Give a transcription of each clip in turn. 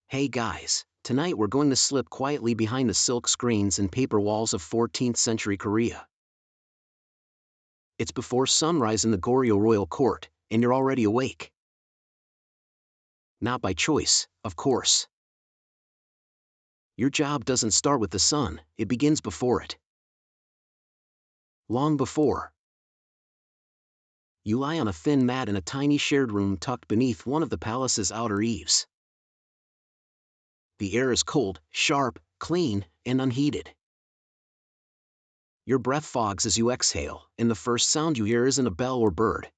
Hey guys, tonight we're going to slip quietly behind the silk screens and paper walls of 14th century Korea. It's before sunrise in the Goryeo royal court, and you're already awake. Not by choice, of course. Your job doesn't start with the sun, it begins before it. Long before. You lie on a thin mat in a tiny shared room tucked beneath one of the palace's outer eaves. The air is cold, sharp, clean, and unheated. Your breath fogs as you exhale, and the first sound you hear isn't a bell or bird.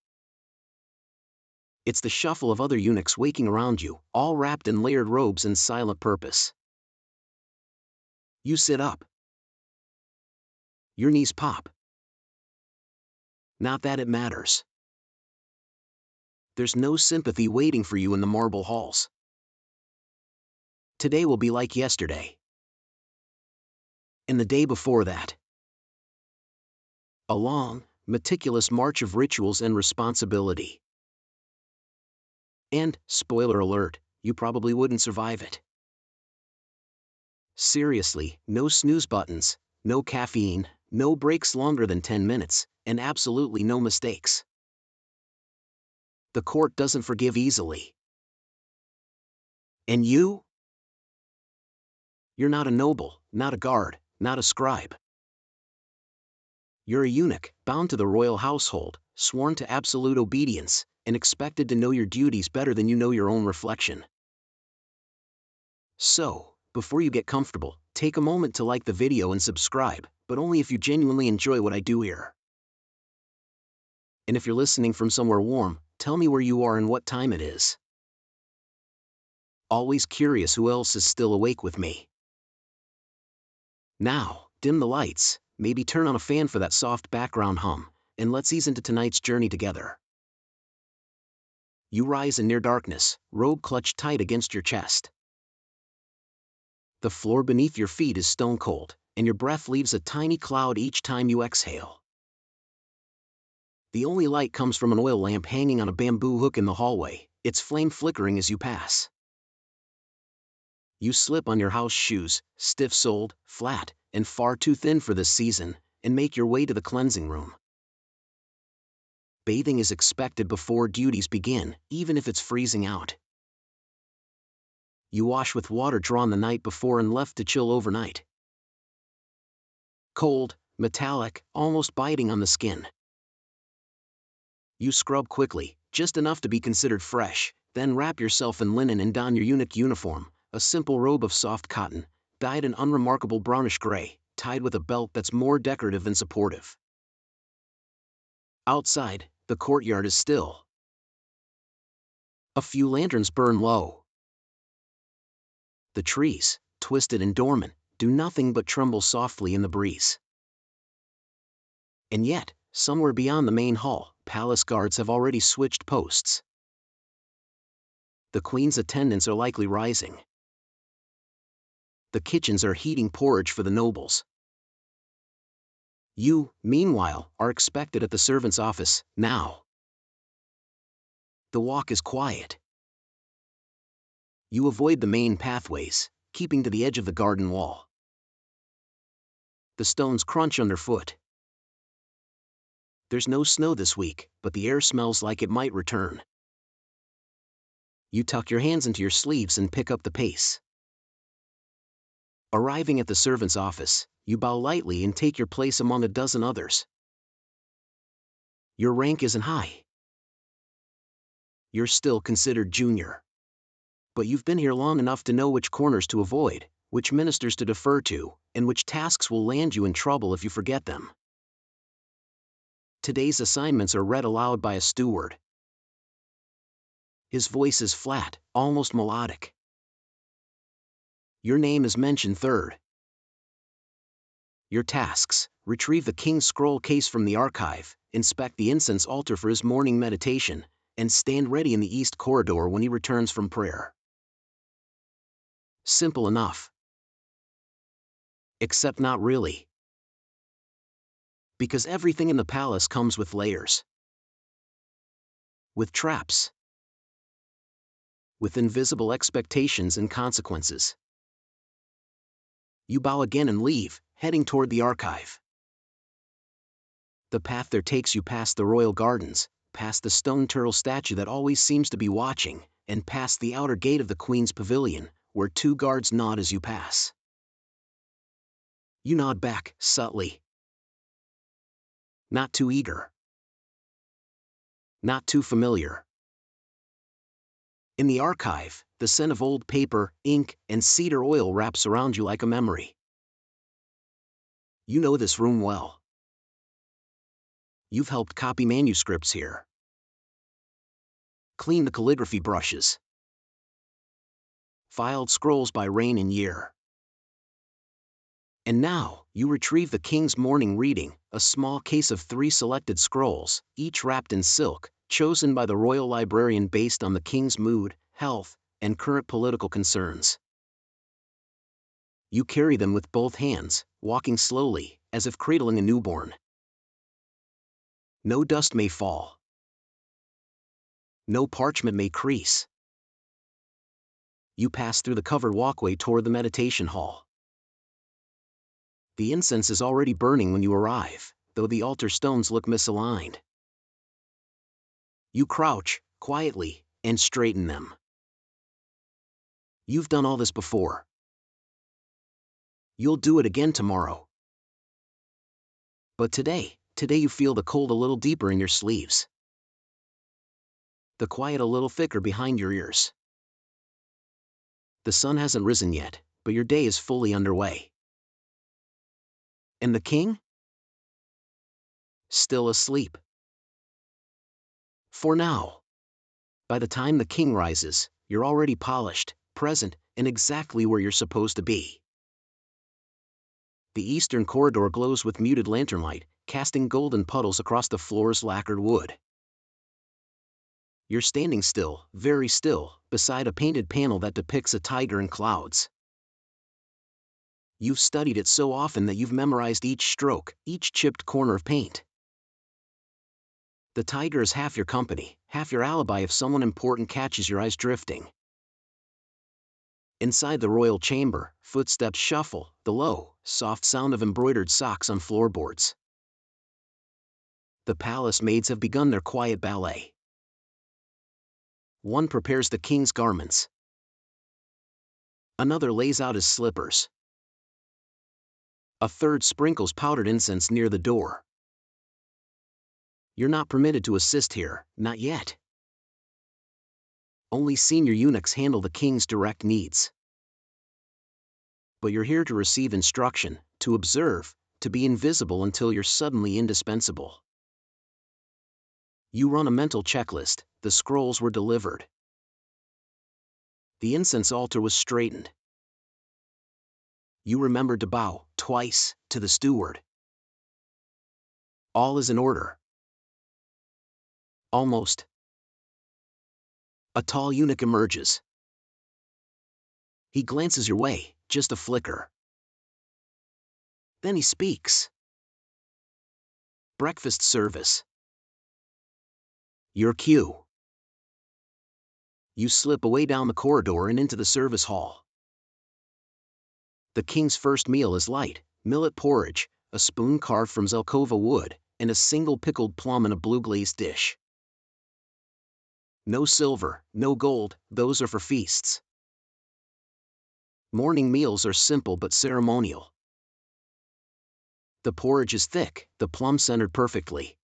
It's the shuffle of other eunuchs waking around you, all wrapped in layered robes and silent purpose. You sit up. Your knees pop. Not that it matters. There's no sympathy waiting for you in the marble halls. Today will be like yesterday. And the day before that. A long, meticulous march of rituals and responsibility. And, spoiler alert, you probably wouldn't survive it. Seriously, no snooze buttons, no caffeine, no breaks longer than 10 minutes, and absolutely no mistakes. The court doesn't forgive easily. And you? You're not a noble, not a guard, not a scribe. You're a eunuch, bound to the royal household, sworn to absolute obedience, and expected to know your duties better than you know your own reflection. So, before you get comfortable, take a moment to like the video and subscribe, but only if you genuinely enjoy what I do here. And if you're listening from somewhere warm, tell me where you are and what time it is. Always curious who else is still awake with me. Now, dim the lights, maybe turn on a fan for that soft background hum, and let's ease into tonight's journey together. You rise in near darkness, robe clutched tight against your chest. The floor beneath your feet is stone cold, and your breath leaves a tiny cloud each time you exhale. The only light comes from an oil lamp hanging on a bamboo hook in the hallway, its flame flickering as you pass. You slip on your house shoes, stiff-soled, flat, and far too thin for this season, and make your way to the cleansing room. Bathing is expected before duties begin, even if it's freezing out. You wash with water drawn the night before and left to chill overnight. Cold, metallic, almost biting on the skin. You scrub quickly, just enough to be considered fresh, then wrap yourself in linen and don your eunuch uniform, a simple robe of soft cotton, dyed an unremarkable brownish gray, tied with a belt that's more decorative than supportive. Outside, the courtyard is still. A few lanterns burn low. The trees, twisted and dormant, do nothing but tremble softly in the breeze. And yet, somewhere beyond the main hall, palace guards have already switched posts. The queen's attendants are likely rising. The kitchens are heating porridge for the nobles. You, meanwhile, are expected at the servant's office, now. The walk is quiet. You avoid the main pathways, keeping to the edge of the garden wall. The stones crunch underfoot. There's no snow this week, but the air smells like it might return. You tuck your hands into your sleeves and pick up the pace. Arriving at the servant's office, you bow lightly and take your place among a dozen others. Your rank isn't high. You're still considered junior. But you've been here long enough to know which corners to avoid, which ministers to defer to, and which tasks will land you in trouble if you forget them. Today's assignments are read aloud by a steward. His voice is flat, almost melodic. Your name is mentioned third. Your tasks: retrieve the king's scroll case from the archive, inspect the incense altar for his morning meditation, and stand ready in the east corridor when he returns from prayer. Simple enough. Except not really. Because everything in the palace comes with layers. With traps. with invisible expectations and consequences. You bow again and leave, heading toward the archive. The path there takes you past the royal gardens, past the stone turtle statue that always seems to be watching, and past the outer gate of the Queen's pavilion, where 2 guards nod as you pass. You nod back, subtly. Not too eager. Not too familiar. In the archive, the scent of old paper, ink, and cedar oil wraps around you like a memory. You know this room well. You've helped copy manuscripts here. Clean the calligraphy brushes. Filed scrolls by reign and year. And now, you retrieve the king's morning reading, a small case of 3 selected scrolls, each wrapped in silk, chosen by the royal librarian based on the king's mood, health, and current political concerns. You carry them with both hands, walking slowly, as if cradling a newborn. No dust may fall. No parchment may crease. You pass through the covered walkway toward the meditation hall. The incense is already burning when you arrive, though the altar stones look misaligned. You crouch, quietly, and straighten them. You've done all this before. You'll do it again tomorrow. But today you feel the cold a little deeper in your sleeves. The quiet a little thicker behind your ears. The sun hasn't risen yet, but your day is fully underway. And the king? Still asleep. For now. By the time the king rises, you're already polished, present, and exactly where you're supposed to be. The eastern corridor glows with muted lantern light, casting golden puddles across the floor's lacquered wood. You're standing still, very still, beside a painted panel that depicts a tiger in clouds. You've studied it so often that you've memorized each stroke, each chipped corner of paint. The tiger is half your company, half your alibi if someone important catches your eyes drifting. Inside the royal chamber, footsteps shuffle, the low, soft sound of embroidered socks on floorboards. The palace maids have begun their quiet ballet. One prepares the king's garments. Another lays out his slippers. A third sprinkles powdered incense near the door. You're not permitted to assist here, not yet. Only senior eunuchs handle the king's direct needs. But you're here to receive instruction, to observe, to be invisible until you're suddenly indispensable. You run a mental checklist. The scrolls were delivered. The incense altar was straightened. You remembered to bow, twice, to the steward. All is in order. Almost. A tall eunuch emerges. He glances your way, just a flicker. Then he speaks. Breakfast service. Your cue. You slip away down the corridor and into the service hall. The king's first meal is light, millet porridge, a spoon carved from Zelkova wood, and a single pickled plum in a blue-glazed dish. No silver, no gold, those are for feasts. Morning meals are simple but ceremonial. The porridge is thick, the plum centered perfectly.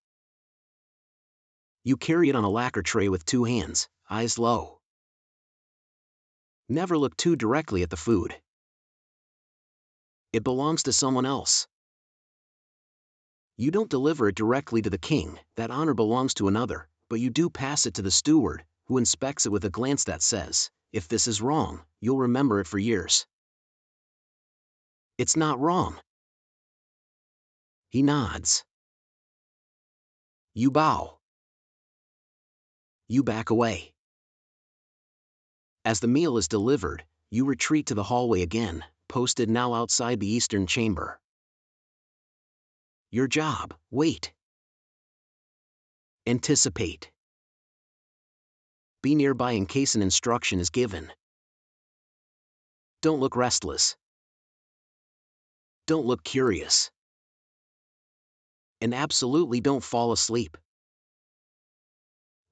You carry it on a lacquer tray with 2 hands, eyes low. Never look too directly at the food. It belongs to someone else. You don't deliver it directly to the king, that honor belongs to another, but you do pass it to the steward, who inspects it with a glance that says, if this is wrong, you'll remember it for years. It's not wrong. He nods. You bow. You back away. As the meal is delivered, you retreat to the hallway again, posted now outside the eastern chamber. Your job, wait. Anticipate. Be nearby in case an instruction is given. Don't look restless. Don't look curious. And absolutely don't fall asleep.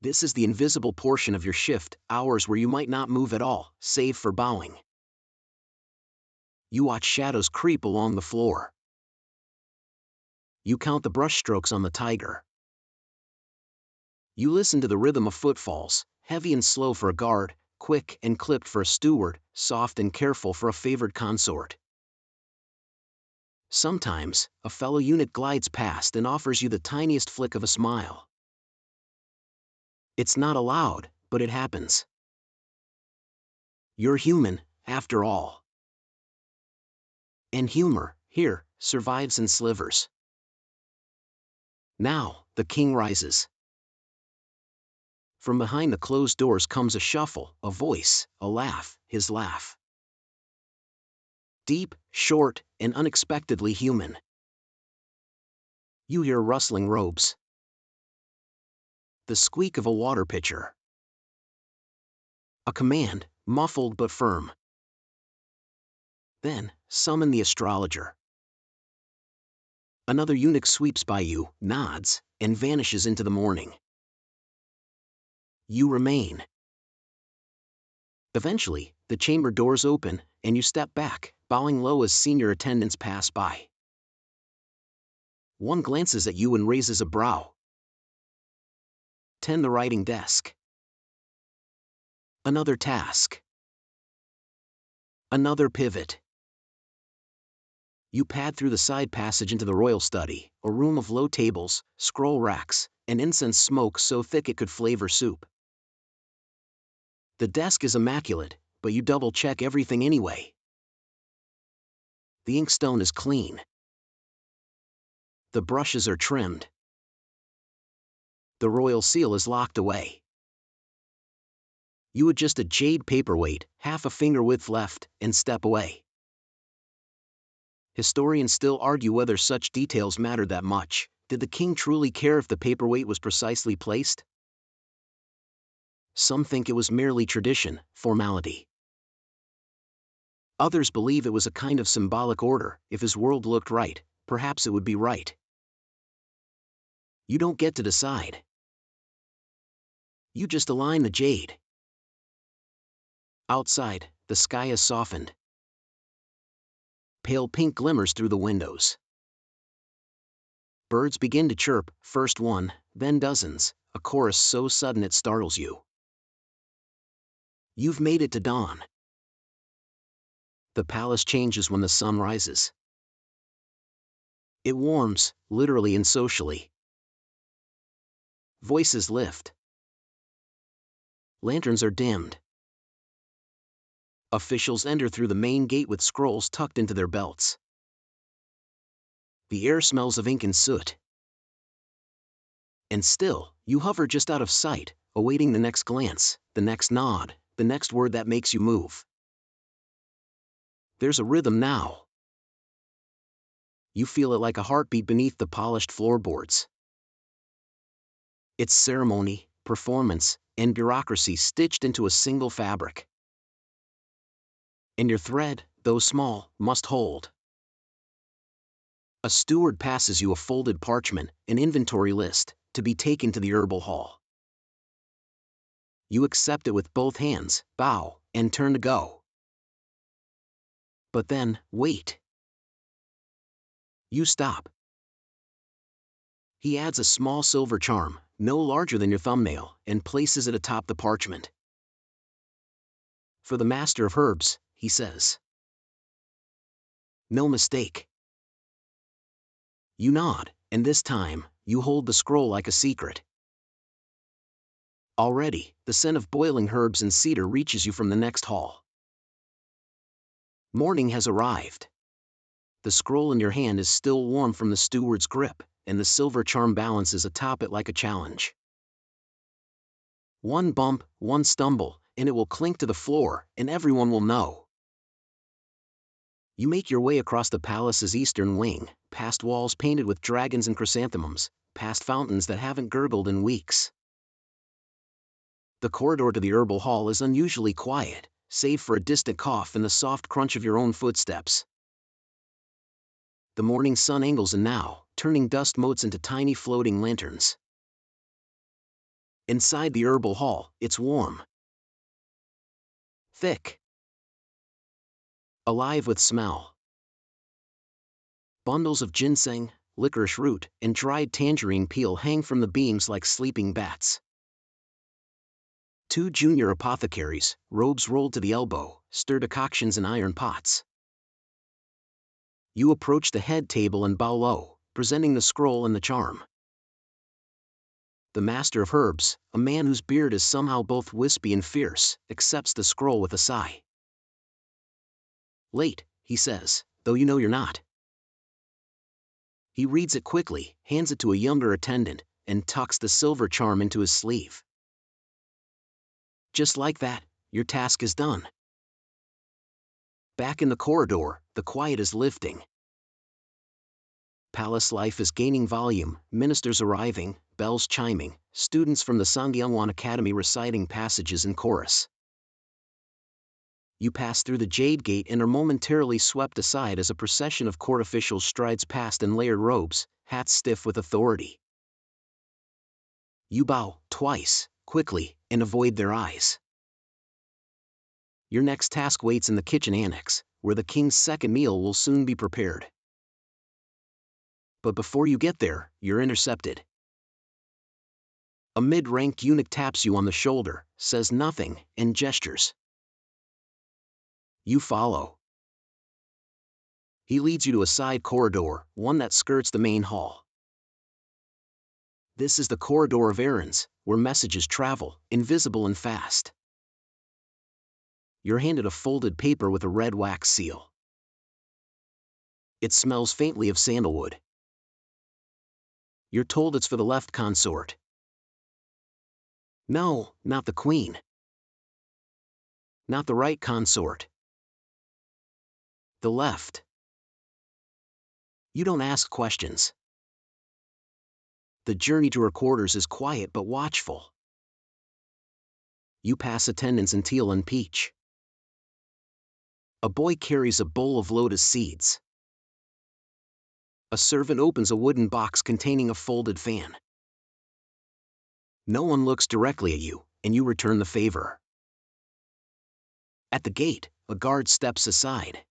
This is the invisible portion of your shift, hours where you might not move at all, save for bowing. You watch shadows creep along the floor. You count the brushstrokes on the tiger. You listen to the rhythm of footfalls, heavy and slow for a guard, quick and clipped for a steward, soft and careful for a favored consort. Sometimes, a fellow eunuch glides past and offers you the tiniest flick of a smile. It's not allowed, but it happens. You're human, after all. And humor, here, survives in slivers. Now, the king rises. From behind the closed doors comes a shuffle, a voice, a laugh, his laugh. Deep, short, and unexpectedly human. You hear rustling robes. The squeak of a water pitcher. A command, muffled but firm. Then, summon the astrologer. Another eunuch sweeps by you, nods, and vanishes into the morning. You remain. Eventually, the chamber doors open, and you step back, bowing low as senior attendants pass by. One glances at you and raises a brow. Tend the writing desk. Another task. Another pivot. You pad through the side passage into the royal study, a room of low tables, scroll racks, and incense smoke so thick it could flavor soup. The desk is immaculate, but you double-check everything anyway. The inkstone is clean. The brushes are trimmed. The royal seal is locked away. You adjust a jade paperweight, half a finger width left, and step away. Historians still argue whether such details mattered that much. Did the king truly care if the paperweight was precisely placed? Some think it was merely tradition, formality. Others believe it was a kind of symbolic order. If his world looked right, perhaps it would be right. You don't get to decide. You just align the jade. Outside, the sky is softened. Pale pink glimmers through the windows. Birds begin to chirp, first one, then dozens, a chorus so sudden it startles you. You've made it to dawn. The palace changes when the sun rises. It warms, literally and socially. Voices lift. Lanterns are dimmed. Officials enter through the main gate with scrolls tucked into their belts. The air smells of ink and soot. And still, you hover just out of sight, awaiting the next glance, the next nod, the next word that makes you move. There's a rhythm now. You feel it like a heartbeat beneath the polished floorboards. It's ceremony, performance, and bureaucracy stitched into a single fabric. And your thread, though small, must hold. A steward passes you a folded parchment, an inventory list, to be taken to the herbal hall. You accept it with both hands, bow, and turn to go. But then, wait. You stop. He adds a small silver charm, no larger than your thumbnail, and places it atop the parchment. For the master of herbs, he says. No mistake. You nod, and this time, you hold the scroll like a secret. Already, the scent of boiling herbs and cedar reaches you from the next hall. Morning has arrived. The scroll in your hand is still warm from the steward's grip, and the silver charm balances atop it like a challenge. One bump, one stumble, and it will clink to the floor, and everyone will know. You make your way across the palace's eastern wing, past walls painted with dragons and chrysanthemums, past fountains that haven't gurgled in weeks. The corridor to the herbal hall is unusually quiet, save for a distant cough and the soft crunch of your own footsteps. The morning sun angles in now, turning dust motes into tiny floating lanterns. Inside the herbal hall, it's warm, thick, alive with smell. Bundles of ginseng, licorice root, and dried tangerine peel hang from the beams like sleeping bats. 2 junior apothecaries, robes rolled to the elbow, stir decoctions in iron pots. You approach the head table and bow low, presenting the scroll and the charm. The master of herbs, a man whose beard is somehow both wispy and fierce, accepts the scroll with a sigh. Late, he says, though you know you're not. He reads it quickly, hands it to a younger attendant, and tucks the silver charm into his sleeve. Just like that, your task is done. Back in the corridor, the quiet is lifting. Palace life is gaining volume, ministers arriving, bells chiming, students from the Sangyeongwon Academy reciting passages in chorus. You pass through the Jade Gate and are momentarily swept aside as a procession of court officials strides past in layered robes, hats stiff with authority. You bow, twice, quickly, and avoid their eyes. Your next task waits in the kitchen annex, where the king's second meal will soon be prepared. But before you get there, you're intercepted. A mid-ranked eunuch taps you on the shoulder, says nothing, and gestures. You follow. He leads you to a side corridor, one that skirts the main hall. This is the corridor of errands, where messages travel, invisible and fast. You're handed a folded paper with a red wax seal. It smells faintly of sandalwood. You're told it's for the left consort. No, not the queen. Not the right consort. The left. You don't ask questions. The journey to her quarters is quiet but watchful. You pass attendants in teal and peach. A boy carries a bowl of lotus seeds. A servant opens a wooden box containing a folded fan. No one looks directly at you, and you return the favor. At the gate, a guard steps aside.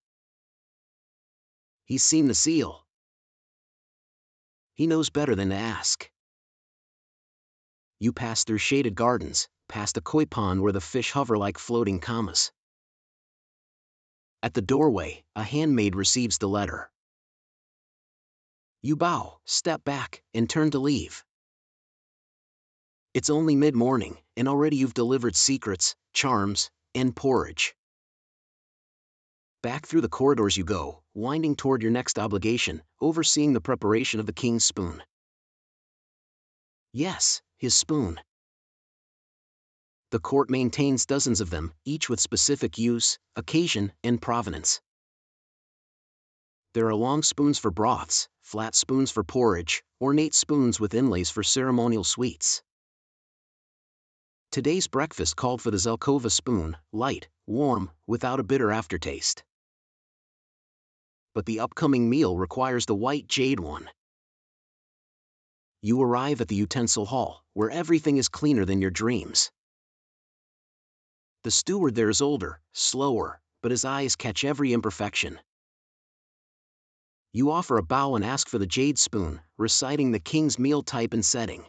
He's seen the seal. He knows better than to ask. You pass through shaded gardens, past a koi pond where the fish hover like floating commas. At the doorway, a handmaid receives the letter. You bow, step back, and turn to leave. It's only mid-morning, and already you've delivered secrets, charms, and porridge. Back through the corridors you go, winding toward your next obligation, overseeing the preparation of the king's spoon. Yes, his spoon. The court maintains dozens of them, each with specific use, occasion, and provenance. There are long spoons for broths, flat spoons for porridge, ornate spoons with inlays for ceremonial sweets. Today's breakfast called for the Zelkova spoon, light, warm, without a bitter aftertaste. But the upcoming meal requires the white jade one. You arrive at the utensil hall, where everything is cleaner than your dreams. The steward there is older, slower, but his eyes catch every imperfection. You offer a bow and ask for the jade spoon, reciting the king's meal type and setting.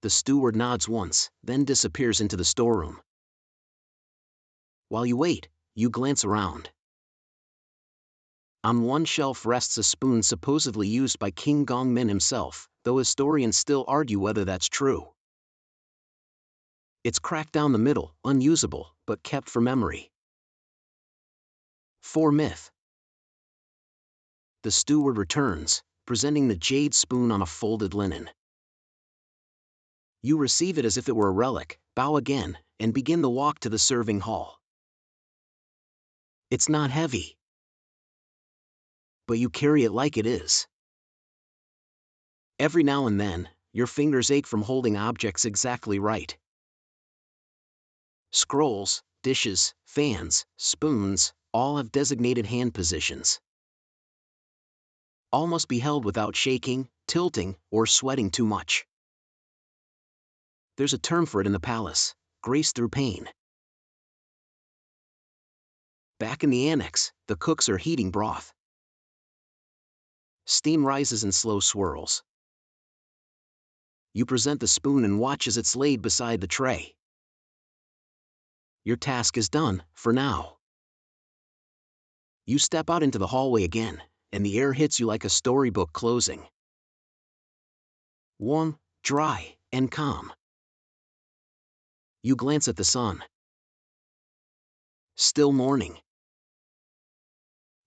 The steward nods once, then disappears into the storeroom. While you wait, you glance around. On one shelf rests a spoon supposedly used by King Gongmin himself, though historians still argue whether that's true. It's cracked down the middle, unusable, but kept for memory. For myth. The steward returns, presenting the jade spoon on a folded linen. You receive it as if it were a relic, bow again, and begin the walk to the serving hall. It's not heavy. But you carry it like it is. Every now and then, your fingers ache from holding objects exactly right. Scrolls, dishes, fans, spoons, all have designated hand positions. All must be held without shaking, tilting, or sweating too much. There's a term for it in the palace: grace through pain. Back in the annex, the cooks are heating broth. Steam rises in slow swirls. You present the spoon and watch as it's laid beside the tray. Your task is done, for now. You step out into the hallway again, and the air hits you like a storybook closing. Warm, dry, and calm. You glance at the sun. Still morning.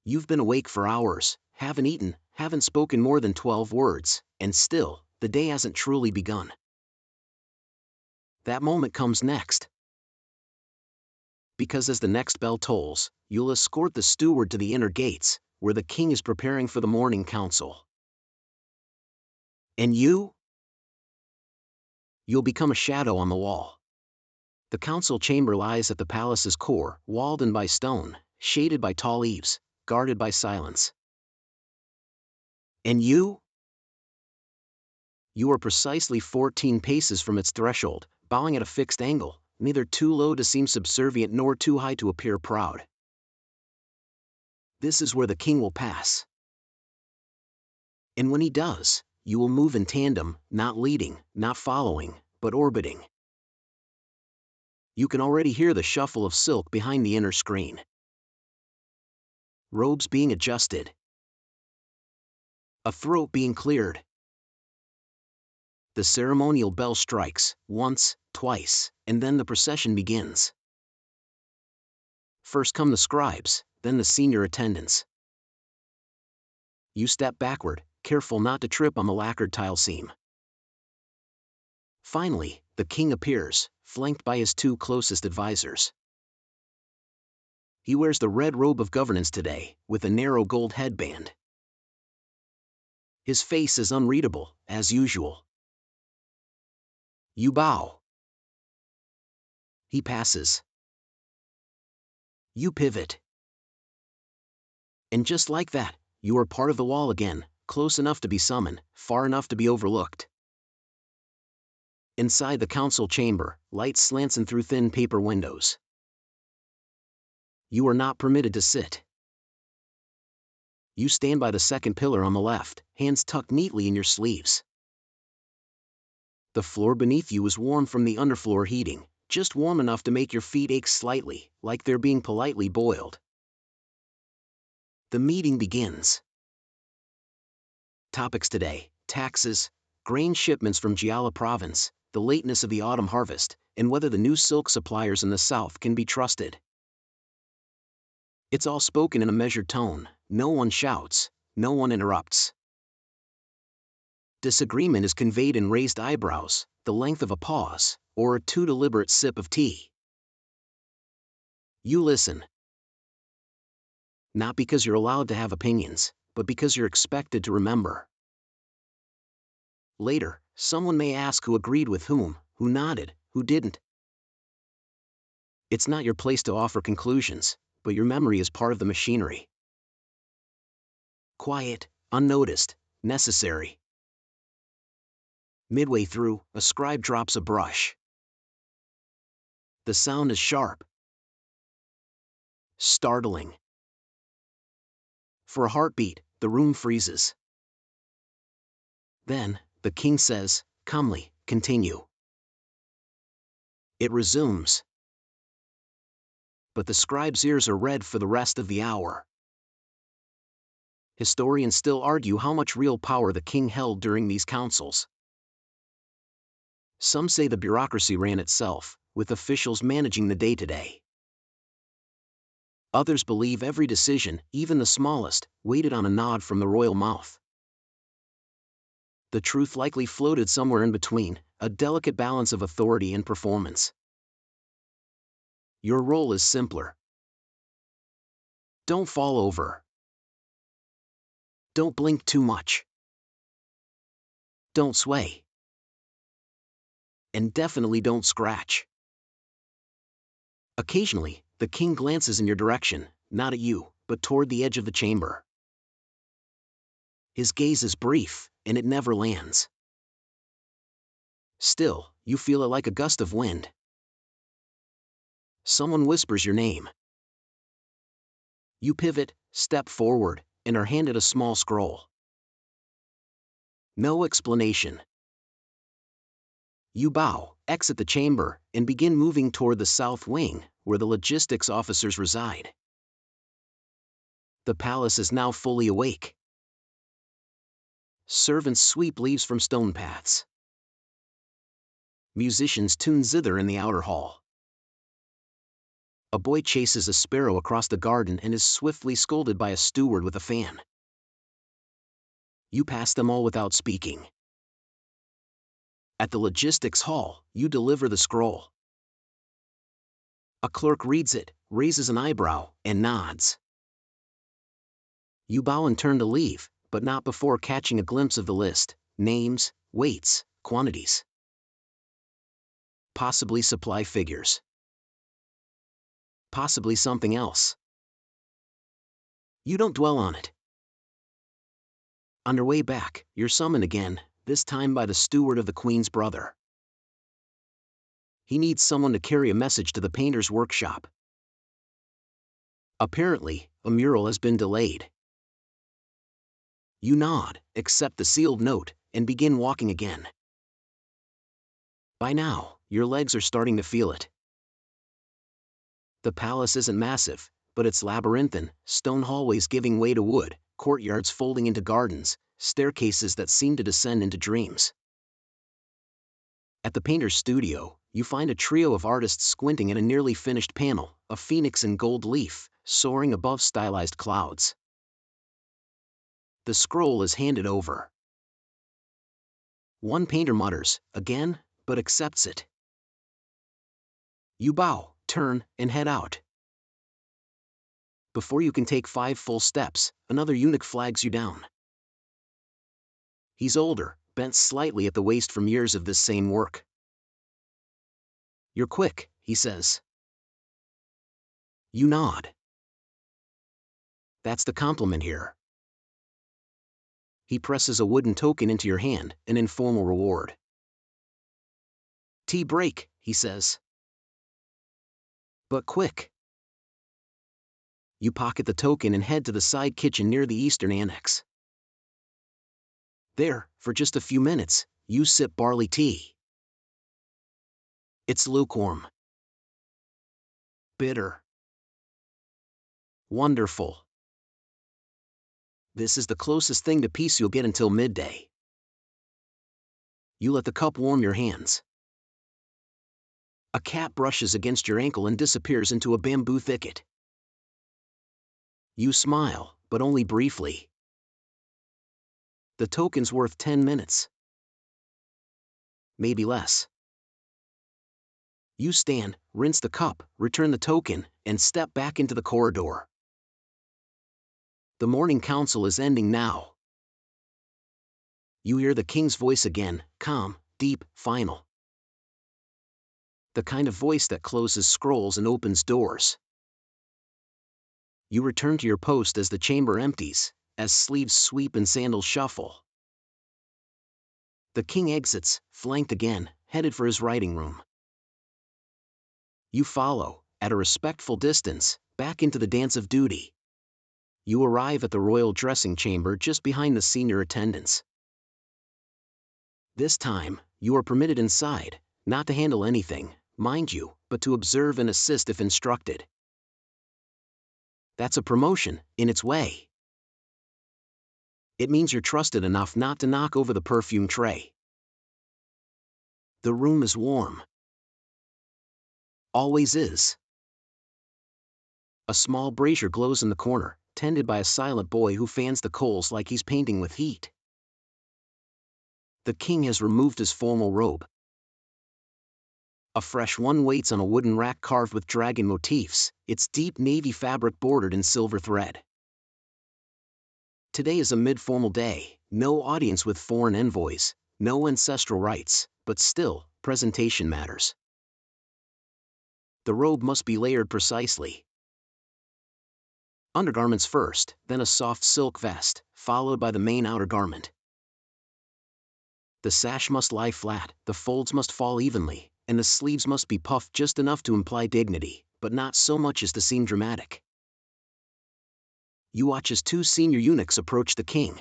You've been awake for hours, haven't eaten, haven't spoken more than 12 words, and still, the day hasn't truly begun. That moment comes next. Because as the next bell tolls, you'll escort the steward to the inner gates, where the king is preparing for the morning council. And you? You'll become a shadow on the wall. The council chamber lies at the palace's core, walled in by stone, shaded by tall eaves, guarded by silence. And you? You are precisely 14 paces from its threshold, bowing at a fixed angle, neither too low to seem subservient nor too high to appear proud. This is where the king will pass. And when he does, you will move in tandem, not leading, not following, but orbiting. You can already hear the shuffle of silk behind the inner screen. Robes being adjusted. A throat being cleared. The ceremonial bell strikes, once, twice, and then the procession begins. First come the scribes, then the senior attendants. You step backward, careful not to trip on the lacquered tile seam. Finally, the king appears, flanked by his two closest advisors. He wears the red robe of governance today, with a narrow gold headband. His face is unreadable, as usual. You bow. He passes. You pivot. And just like that, you are part of the wall again, close enough to be summoned, far enough to be overlooked. Inside the council chamber, light slants in through thin paper windows. You are not permitted to sit. You stand by the second pillar on the left, hands tucked neatly in your sleeves. The floor beneath you is warm from the underfloor heating, just warm enough to make your feet ache slightly, like they're being politely boiled. The meeting begins. Topics today: taxes, grain shipments from Giala province, the lateness of the autumn harvest, and whether the new silk suppliers in the south can be trusted. It's all spoken in a measured tone, no one shouts, no one interrupts. Disagreement is conveyed in raised eyebrows, the length of a pause, or a too deliberate sip of tea. You listen. Not because you're allowed to have opinions, but because you're expected to remember. Later, someone may ask who agreed with whom, who nodded, who didn't. It's not your place to offer conclusions, but your memory is part of the machinery. Quiet, unnoticed, necessary. Midway through, a scribe drops a brush. The sound is sharp. Startling. For a heartbeat, the room freezes. Then, the king says, calmly, continue. It resumes. But the scribe's ears are red for the rest of the hour. Historians still argue how much real power the king held during these councils. Some say the bureaucracy ran itself, with officials managing the day-to-day. Others believe every decision, even the smallest, waited on a nod from the royal mouth. The truth likely floated somewhere in between, a delicate balance of authority and performance. Your role is simpler. Don't fall over. Don't blink too much. Don't sway. And definitely don't scratch. Occasionally, the king glances in your direction, not at you, but toward the edge of the chamber. His gaze is brief, and it never lands. Still, you feel it like a gust of wind. Someone whispers your name. You pivot, step forward, and are handed a small scroll. No explanation. You bow, exit the chamber, and begin moving toward the south wing, where the logistics officers reside. The palace is now fully awake. Servants sweep leaves from stone paths. Musicians tune zither in the outer hall. A boy chases a sparrow across the garden and is swiftly scolded by a steward with a fan. You pass them all without speaking. At the logistics hall, you deliver the scroll. A clerk reads it, raises an eyebrow, and nods. You bow and turn to leave, but not before catching a glimpse of the list: names, weights, quantities. Possibly supply figures. Possibly something else. You don't dwell on it. On your way back, you're summoned again, this time by the steward of the Queen's brother. He needs someone to carry a message to the painter's workshop. Apparently, a mural has been delayed. You nod, accept the sealed note, and begin walking again. By now, your legs are starting to feel it. The palace isn't massive, but it's labyrinthine, stone hallways giving way to wood, courtyards folding into gardens, staircases that seem to descend into dreams. At the painter's studio, you find a trio of artists squinting at a nearly finished panel, a phoenix in gold leaf, soaring above stylized clouds. The scroll is handed over. One painter mutters, again, but accepts it. You bow, turn, and head out. Before you can take 5 full steps, another eunuch flags you down. He's older, bent slightly at the waist from years of this same work. You're quick, he says. You nod. That's the compliment here. He presses a wooden token into your hand, an informal reward. Tea break, he says. But quick. You pocket the token and head to the side kitchen near the eastern annex. There, for just a few minutes, you sip barley tea. It's lukewarm. Bitter. Wonderful. This is the closest thing to peace you'll get until midday. You let the cup warm your hands. A cat brushes against your ankle and disappears into a bamboo thicket. You smile, but only briefly. The token's worth 10 minutes. Maybe less. You stand, rinse the cup, return the token, and step back into the corridor. The morning council is ending now. You hear the king's voice again, calm, deep, final. The kind of voice that closes scrolls and opens doors. You return to your post as the chamber empties, as sleeves sweep and sandals shuffle. The king exits, flanked again, headed for his writing room. You follow, at a respectful distance, back into the dance of duty. You arrive at the royal dressing chamber just behind the senior attendants. This time, you are permitted inside, not to handle anything, mind you, but to observe and assist if instructed. That's a promotion, in its way. It means you're trusted enough not to knock over the perfume tray. The room is warm. Always is. A small brazier glows in the corner, tended by a silent boy who fans the coals like he's painting with heat. The king has removed his formal robe. A fresh one waits on a wooden rack carved with dragon motifs, its deep navy fabric bordered in silver thread. Today is a mid-formal day, no audience with foreign envoys, no ancestral rites, but still, presentation matters. The robe must be layered precisely. Undergarments first, then a soft silk vest, followed by the main outer garment. The sash must lie flat, the folds must fall evenly, and the sleeves must be puffed just enough to imply dignity, but not so much as to seem dramatic. You watch as two senior eunuchs approach the king.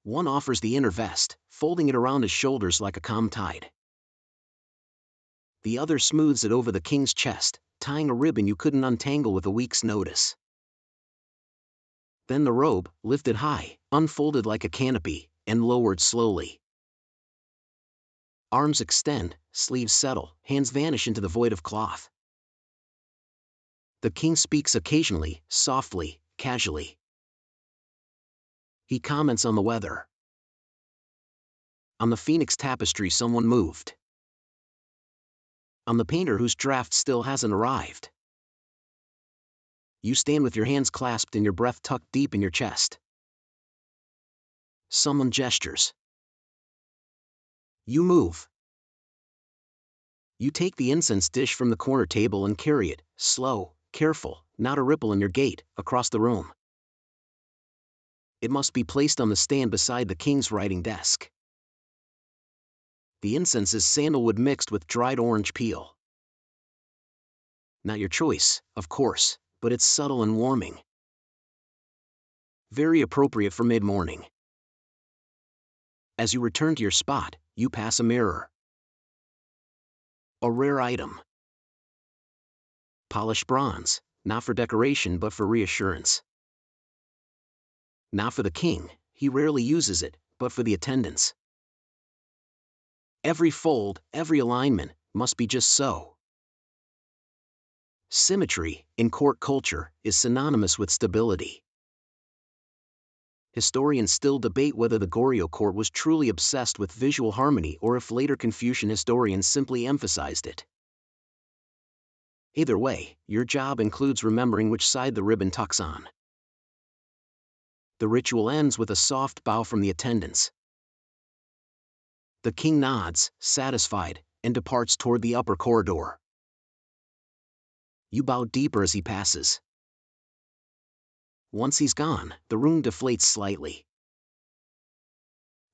One offers the inner vest, folding it around his shoulders like a calm tide. The other smooths it over the king's chest, tying a ribbon you couldn't untangle with a week's notice. Then the robe, lifted high, unfolded like a canopy, and lowered slowly. Arms extend, sleeves settle, hands vanish into the void of cloth. The king speaks occasionally, softly, casually. He comments on the weather. On the phoenix tapestry someone moved. On the painter whose draft still hasn't arrived. You stand with your hands clasped and your breath tucked deep in your chest. Someone gestures. You move. You take the incense dish from the corner table and carry it, slow, careful, not a ripple in your gait, across the room. It must be placed on the stand beside the king's writing desk. The incense is sandalwood mixed with dried orange peel. Not your choice, of course, but it's subtle and warming. Very appropriate for mid-morning. As you return to your spot, you pass a mirror. A rare item. Polished bronze, not for decoration but for reassurance. Not for the king, he rarely uses it, but for the attendants. Every fold, every alignment, must be just so. Symmetry, in court culture, is synonymous with stability. Historians still debate whether the Goryeo court was truly obsessed with visual harmony or if later Confucian historians simply emphasized it. Either way, your job includes remembering which side the ribbon tucks on. The ritual ends with a soft bow from the attendants. The king nods, satisfied, and departs toward the upper corridor. You bow deeper as he passes. Once he's gone, the room deflates slightly.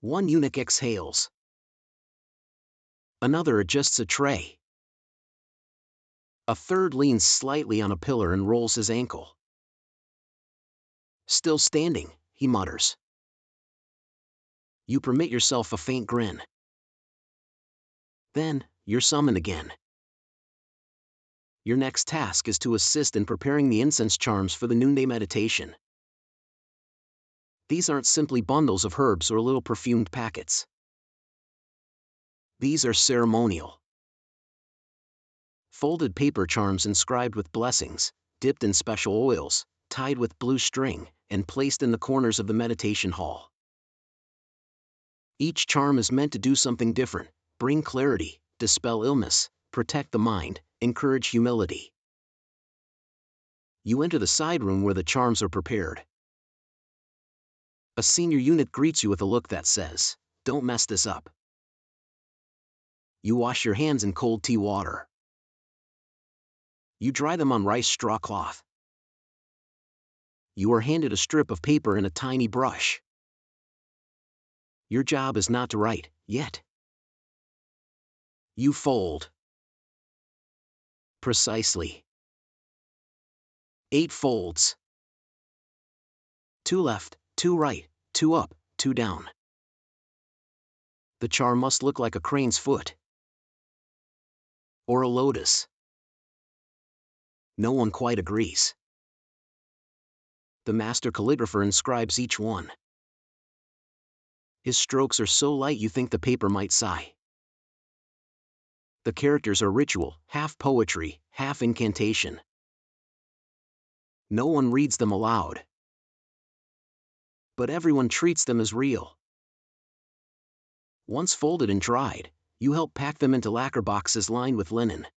One eunuch exhales. Another adjusts a tray. A third leans slightly on a pillar and rolls his ankle. Still standing, he mutters. You permit yourself a faint grin. Then, you're summoned again. Your next task is to assist in preparing the incense charms for the noonday meditation. These aren't simply bundles of herbs or little perfumed packets. These are ceremonial. Folded paper charms inscribed with blessings, dipped in special oils, tied with blue string, and placed in the corners of the meditation hall. Each charm is meant to do something different: bring clarity, dispel illness, protect the mind, encourage humility. You enter the side room where the charms are prepared. A senior eunuch greets you with a look that says, "Don't mess this up." You wash your hands in cold tea water. You dry them on rice straw cloth. You are handed a strip of paper and a tiny brush. Your job is not to write, yet. You fold. Precisely. 8 folds. 2 left, 2 right, 2 up, 2 down. The charm must look like a crane's foot. Or a lotus. No one quite agrees. The master calligrapher inscribes each one. His strokes are so light you think the paper might sigh. The characters are ritual, half poetry, half incantation. No one reads them aloud. But everyone treats them as real. Once folded and dried, you help pack them into lacquer boxes lined with linen.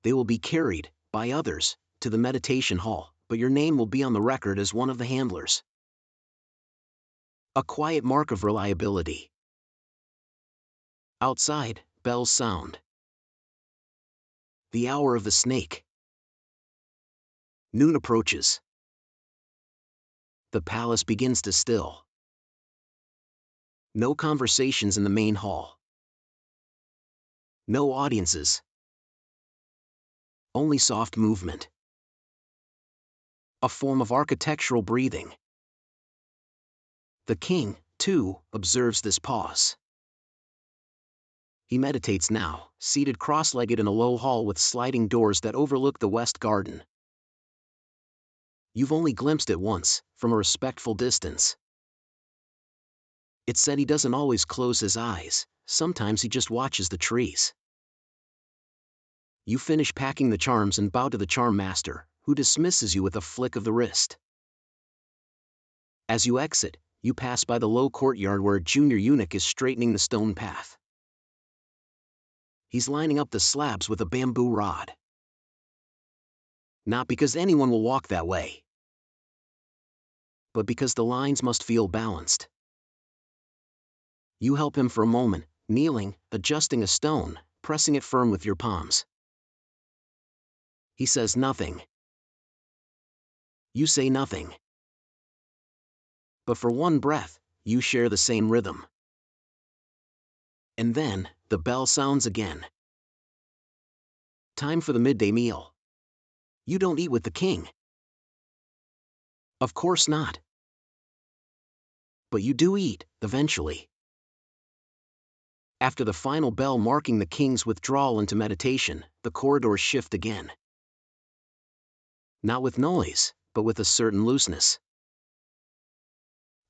They will be carried, by others, to the meditation hall, but your name will be on the record as one of the handlers. A quiet mark of reliability. Outside, bells sound. The hour of the snake. Noon approaches. The palace begins to still. No conversations in the main hall. No audiences. Only soft movement. A form of architectural breathing. The king, too, observes this pause. He meditates now, seated cross-legged in a low hall with sliding doors that overlook the west garden. You've only glimpsed it once, from a respectful distance. It's said he doesn't always close his eyes, sometimes he just watches the trees. You finish packing the charms and bow to the charm master, who dismisses you with a flick of the wrist. As you exit, you pass by the low courtyard where a junior eunuch is straightening the stone path. He's lining up the slabs with a bamboo rod. Not because anyone will walk that way, but because the lines must feel balanced. You help him for a moment, kneeling, adjusting a stone, pressing it firm with your palms. He says nothing. You say nothing. But for one breath, you share the same rhythm. And then, the bell sounds again. Time for the midday meal. You don't eat with the king. Of course not. But you do eat, eventually. After the final bell marking the king's withdrawal into meditation, the corridors shift again. Not with noise, but with a certain looseness.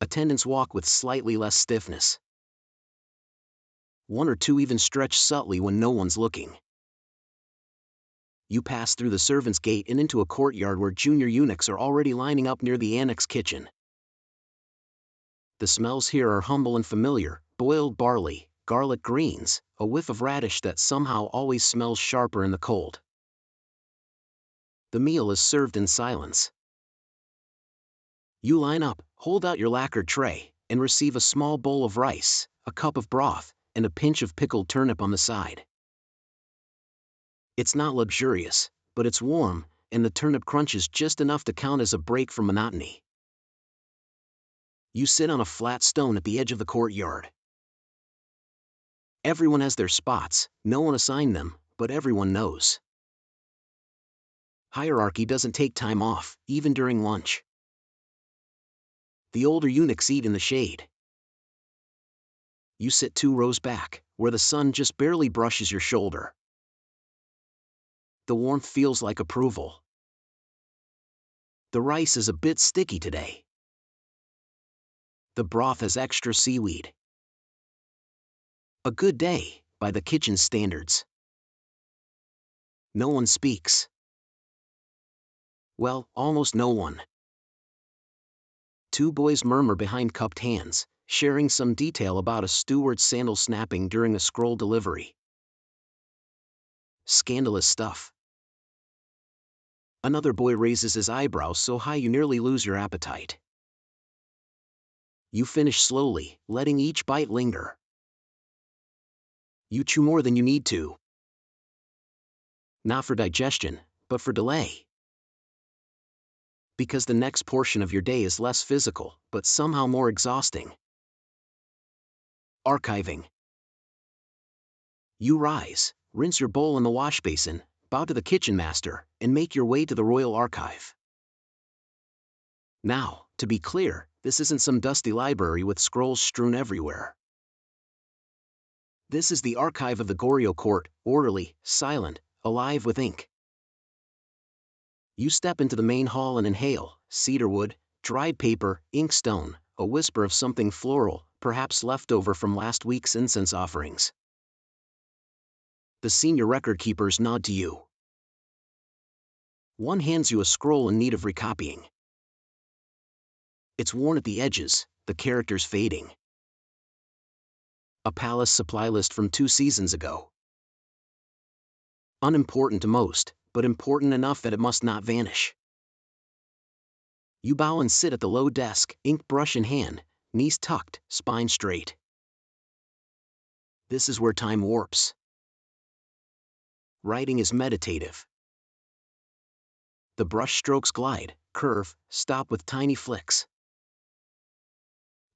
Attendants walk with slightly less stiffness. One or two even stretch subtly when no one's looking. You pass through the servants' gate and into a courtyard where junior eunuchs are already lining up near the annex kitchen. The smells here are humble and familiar: boiled barley, garlic greens, a whiff of radish that somehow always smells sharper in the cold. The meal is served in silence. You line up, hold out your lacquered tray, and receive a small bowl of rice, a cup of broth, and a pinch of pickled turnip on the side. It's not luxurious, but it's warm, and the turnip crunches just enough to count as a break from monotony. You sit on a flat stone at the edge of the courtyard. Everyone has their spots, no one assigned them, but everyone knows. Hierarchy doesn't take time off, even during lunch. The older eunuchs eat in the shade. You sit 2 rows back, where the sun just barely brushes your shoulder. The warmth feels like approval. The rice is a bit sticky today. The broth has extra seaweed. A good day, by the kitchen's standards. No one speaks. Well, almost no one. 2 boys murmur behind cupped hands, sharing some detail about a steward's sandal snapping during a scroll delivery. Scandalous stuff. Another boy raises his eyebrows so high you nearly lose your appetite. You finish slowly, letting each bite linger. You chew more than you need to. Not for digestion, but for delay. Because the next portion of your day is less physical, but somehow more exhausting. Archiving. You rise, rinse your bowl in the wash basin, bow to the kitchen master, and make your way to the Royal Archive. Now, to be clear, this isn't some dusty library with scrolls strewn everywhere. This is the archive of the Goryeo court, orderly, silent, alive with ink. You step into the main hall and inhale cedarwood, dried paper, inkstone, a whisper of something floral, perhaps leftover from last week's incense offerings. The senior record keepers nod to you. One hands you a scroll in need of recopying. It's worn at the edges, the characters fading. A palace supply list from 2 seasons ago. Unimportant to most, but important enough that it must not vanish. You bow and sit at the low desk, ink brush in hand, knees tucked, spine straight. This is where time warps. Writing is meditative. The brush strokes glide, curve, stop with tiny flicks.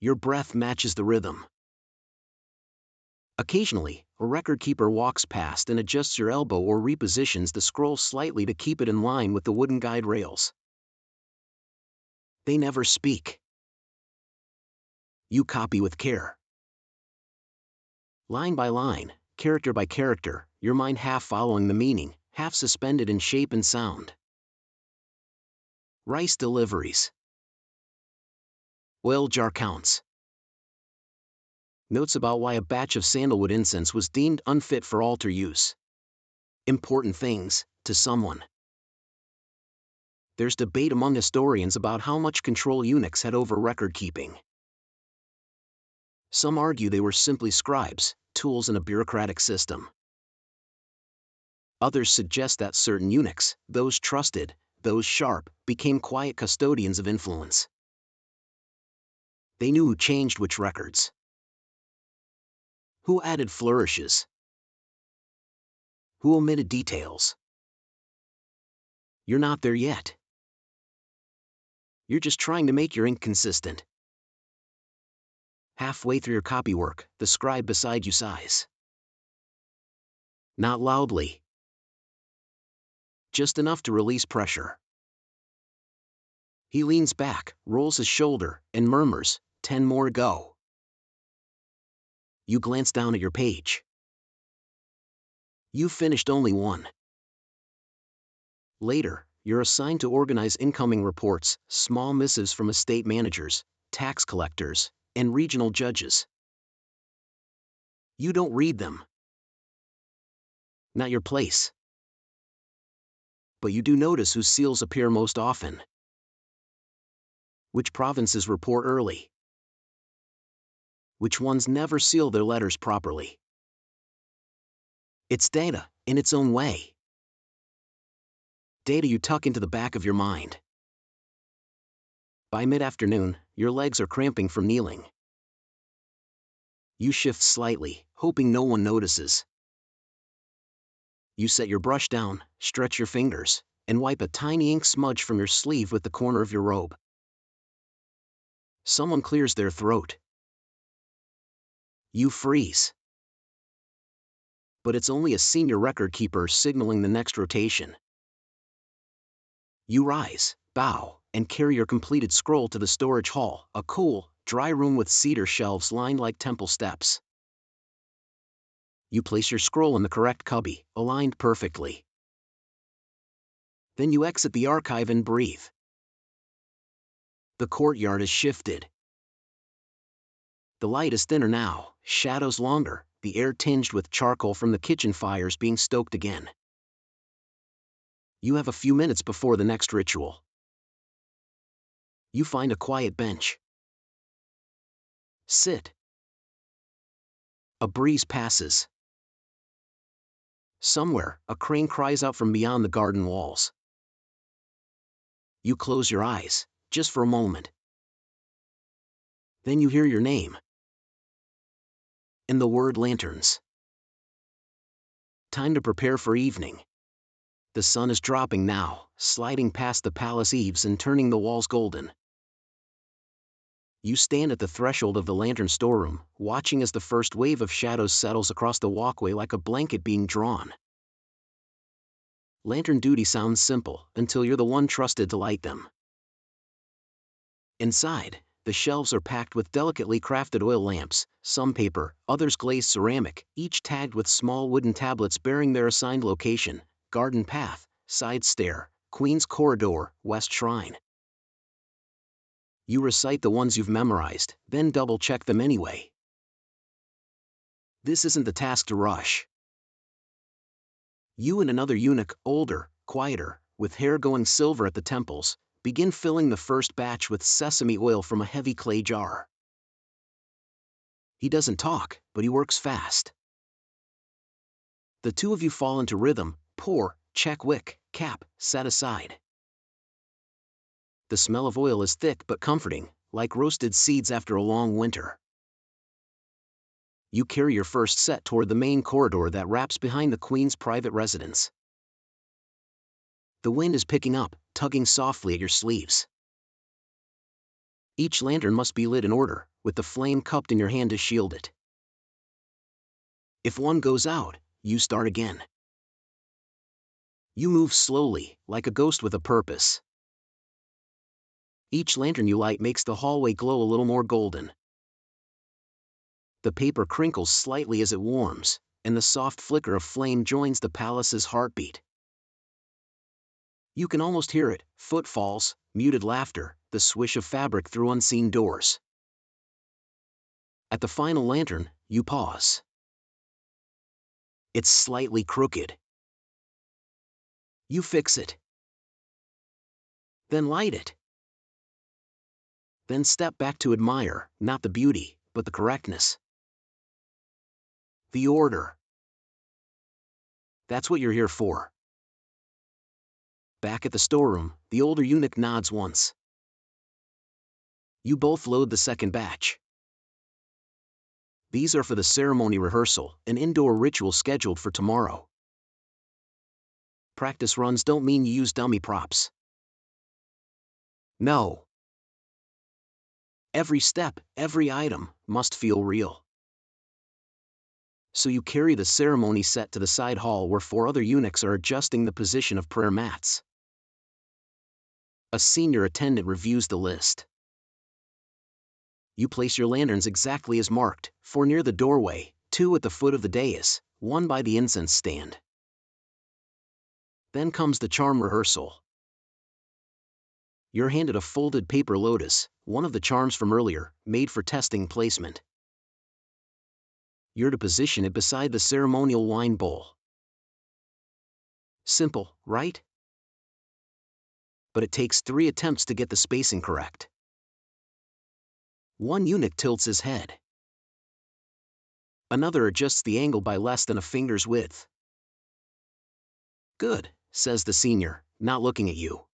Your breath matches the rhythm. Occasionally, a record keeper walks past and adjusts your elbow or repositions the scroll slightly to keep it in line with the wooden guide rails. They never speak. You copy with care. Line by line, character by character, your mind half following the meaning, half suspended in shape and sound. Rice deliveries. Oil jar counts. Notes about why a batch of sandalwood incense was deemed unfit for altar use. Important things, to someone. There's debate among historians about how much control eunuchs had over record-keeping. Some argue they were simply scribes, tools in a bureaucratic system. Others suggest that certain eunuchs, those trusted, those sharp, became quiet custodians of influence. They knew who changed which records, who added flourishes, who omitted details. You're not there yet. You're just trying to make your ink consistent. Halfway through your copywork, the scribe beside you sighs. Not loudly. Just enough to release pressure. He leans back, rolls his shoulder, and murmurs, 10 more to go. You glance down at your page. You've finished only one. Later, you're assigned to organize incoming reports, small missives from estate managers, tax collectors, and regional judges. You don't read them. Not your place. But you do notice whose seals appear most often. Which provinces report early. Which ones never seal their letters properly. It's data, in its own way. Data you tuck into the back of your mind. By mid-afternoon, your legs are cramping from kneeling. You shift slightly, hoping no one notices. You set your brush down, stretch your fingers, and wipe a tiny ink smudge from your sleeve with the corner of your robe. Someone clears their throat. You freeze. But it's only a senior record keeper signaling the next rotation. You rise, bow, and carry your completed scroll to the storage hall, a cool, dry room with cedar shelves lined like temple steps. You place your scroll in the correct cubby, aligned perfectly. Then you exit the archive and breathe. The courtyard is shifted. The light is thinner now, shadows longer, the air tinged with charcoal from the kitchen fires being stoked again. You have a few minutes before the next ritual. You find a quiet bench. Sit. A breeze passes. Somewhere, a crane cries out from beyond the garden walls. You close your eyes, just for a moment. Then you hear your name. And the word lanterns. Time to prepare for evening. The sun is dropping now, sliding past the palace eaves and turning the walls golden. You stand at the threshold of the lantern storeroom, watching as the first wave of shadows settles across the walkway like a blanket being drawn. Lantern duty sounds simple, until you're the one trusted to light them. Inside, the shelves are packed with delicately crafted oil lamps, some paper, others glazed ceramic, each tagged with small wooden tablets bearing their assigned location: garden path, side stair, Queen's corridor, west shrine. You recite the ones you've memorized, then double-check them anyway. This isn't the task to rush. You and another eunuch, older, quieter, with hair going silver at the temples, begin filling the first batch with sesame oil from a heavy clay jar. He doesn't talk, but he works fast. The two of you fall into rhythm: pour, check wick, cap, set aside. The smell of oil is thick but comforting, like roasted seeds after a long winter. You carry your first set toward the main corridor that wraps behind the Queen's private residence. The wind is picking up, tugging softly at your sleeves. Each lantern must be lit in order, with the flame cupped in your hand to shield it. If one goes out, you start again. You move slowly, like a ghost with a purpose. Each lantern you light makes the hallway glow a little more golden. The paper crinkles slightly as it warms, and the soft flicker of flame joins the palace's heartbeat. You can almost hear it: footfalls, muted laughter, the swish of fabric through unseen doors. At the final lantern, you pause. It's slightly crooked. You fix it. Then light it. Then step back to admire, not the beauty, but the correctness. The order. That's what you're here for. Back at the storeroom, the older eunuch nods once. You both load the second batch. These are for the ceremony rehearsal, an indoor ritual scheduled for tomorrow. Practice runs don't mean you use dummy props. No. Every step, every item, must feel real. So you carry the ceremony set to the side hall where 4 other eunuchs are adjusting the position of prayer mats. A senior attendant reviews the list. You place your lanterns exactly as marked, 4 near the doorway, 2 at the foot of the dais, 1 by the incense stand. Then comes the charm rehearsal. You're handed a folded paper lotus, one of the charms from earlier, made for testing placement. You're to position it beside the ceremonial wine bowl. Simple, right? But it takes 3 attempts to get the spacing correct. One eunuch tilts his head. Another adjusts the angle by less than a finger's width. Good, says the senior, not looking at you.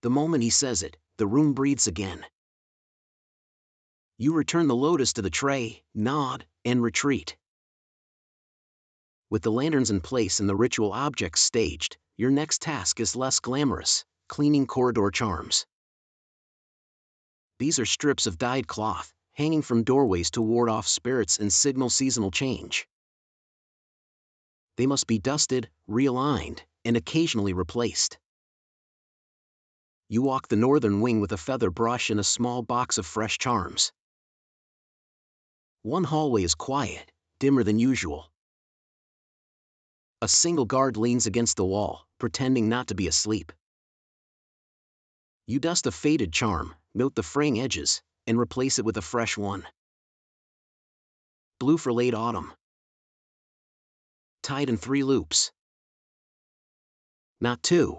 The moment he says it, the room breathes again. You return the lotus to the tray, nod, and retreat. With the lanterns in place and the ritual objects staged, your next task is less glamorous: cleaning corridor charms. These are strips of dyed cloth, hanging from doorways to ward off spirits and signal seasonal change. They must be dusted, realigned, and occasionally replaced. You walk the northern wing with a feather brush and a small box of fresh charms. One hallway is quiet, dimmer than usual. A single guard leans against the wall, pretending not to be asleep. You dust a faded charm, note the fraying edges, and replace it with a fresh one. Blue for late autumn. Tied in 3 loops. Not 2.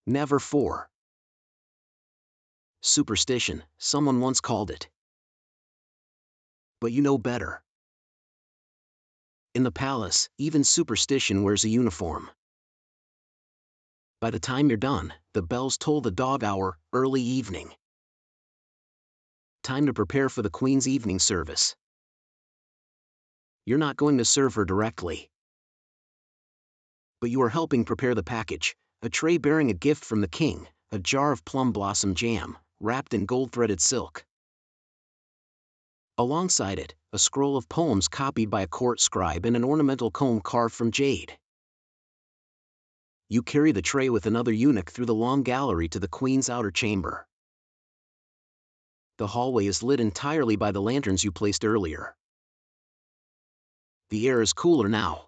Never 4. Superstition, someone once called it. But you know better. In the palace, even superstition wears a uniform. By the time you're done, the bells toll the dog hour, early evening. Time to prepare for the Queen's evening service. You're not going to serve her directly. But you are helping prepare the package: a tray bearing a gift from the king, a jar of plum blossom jam, wrapped in gold-threaded silk. Alongside it, a scroll of poems copied by a court scribe and an ornamental comb carved from jade. You carry the tray with another eunuch through the long gallery to the Queen's outer chamber. The hallway is lit entirely by the lanterns you placed earlier. The air is cooler now.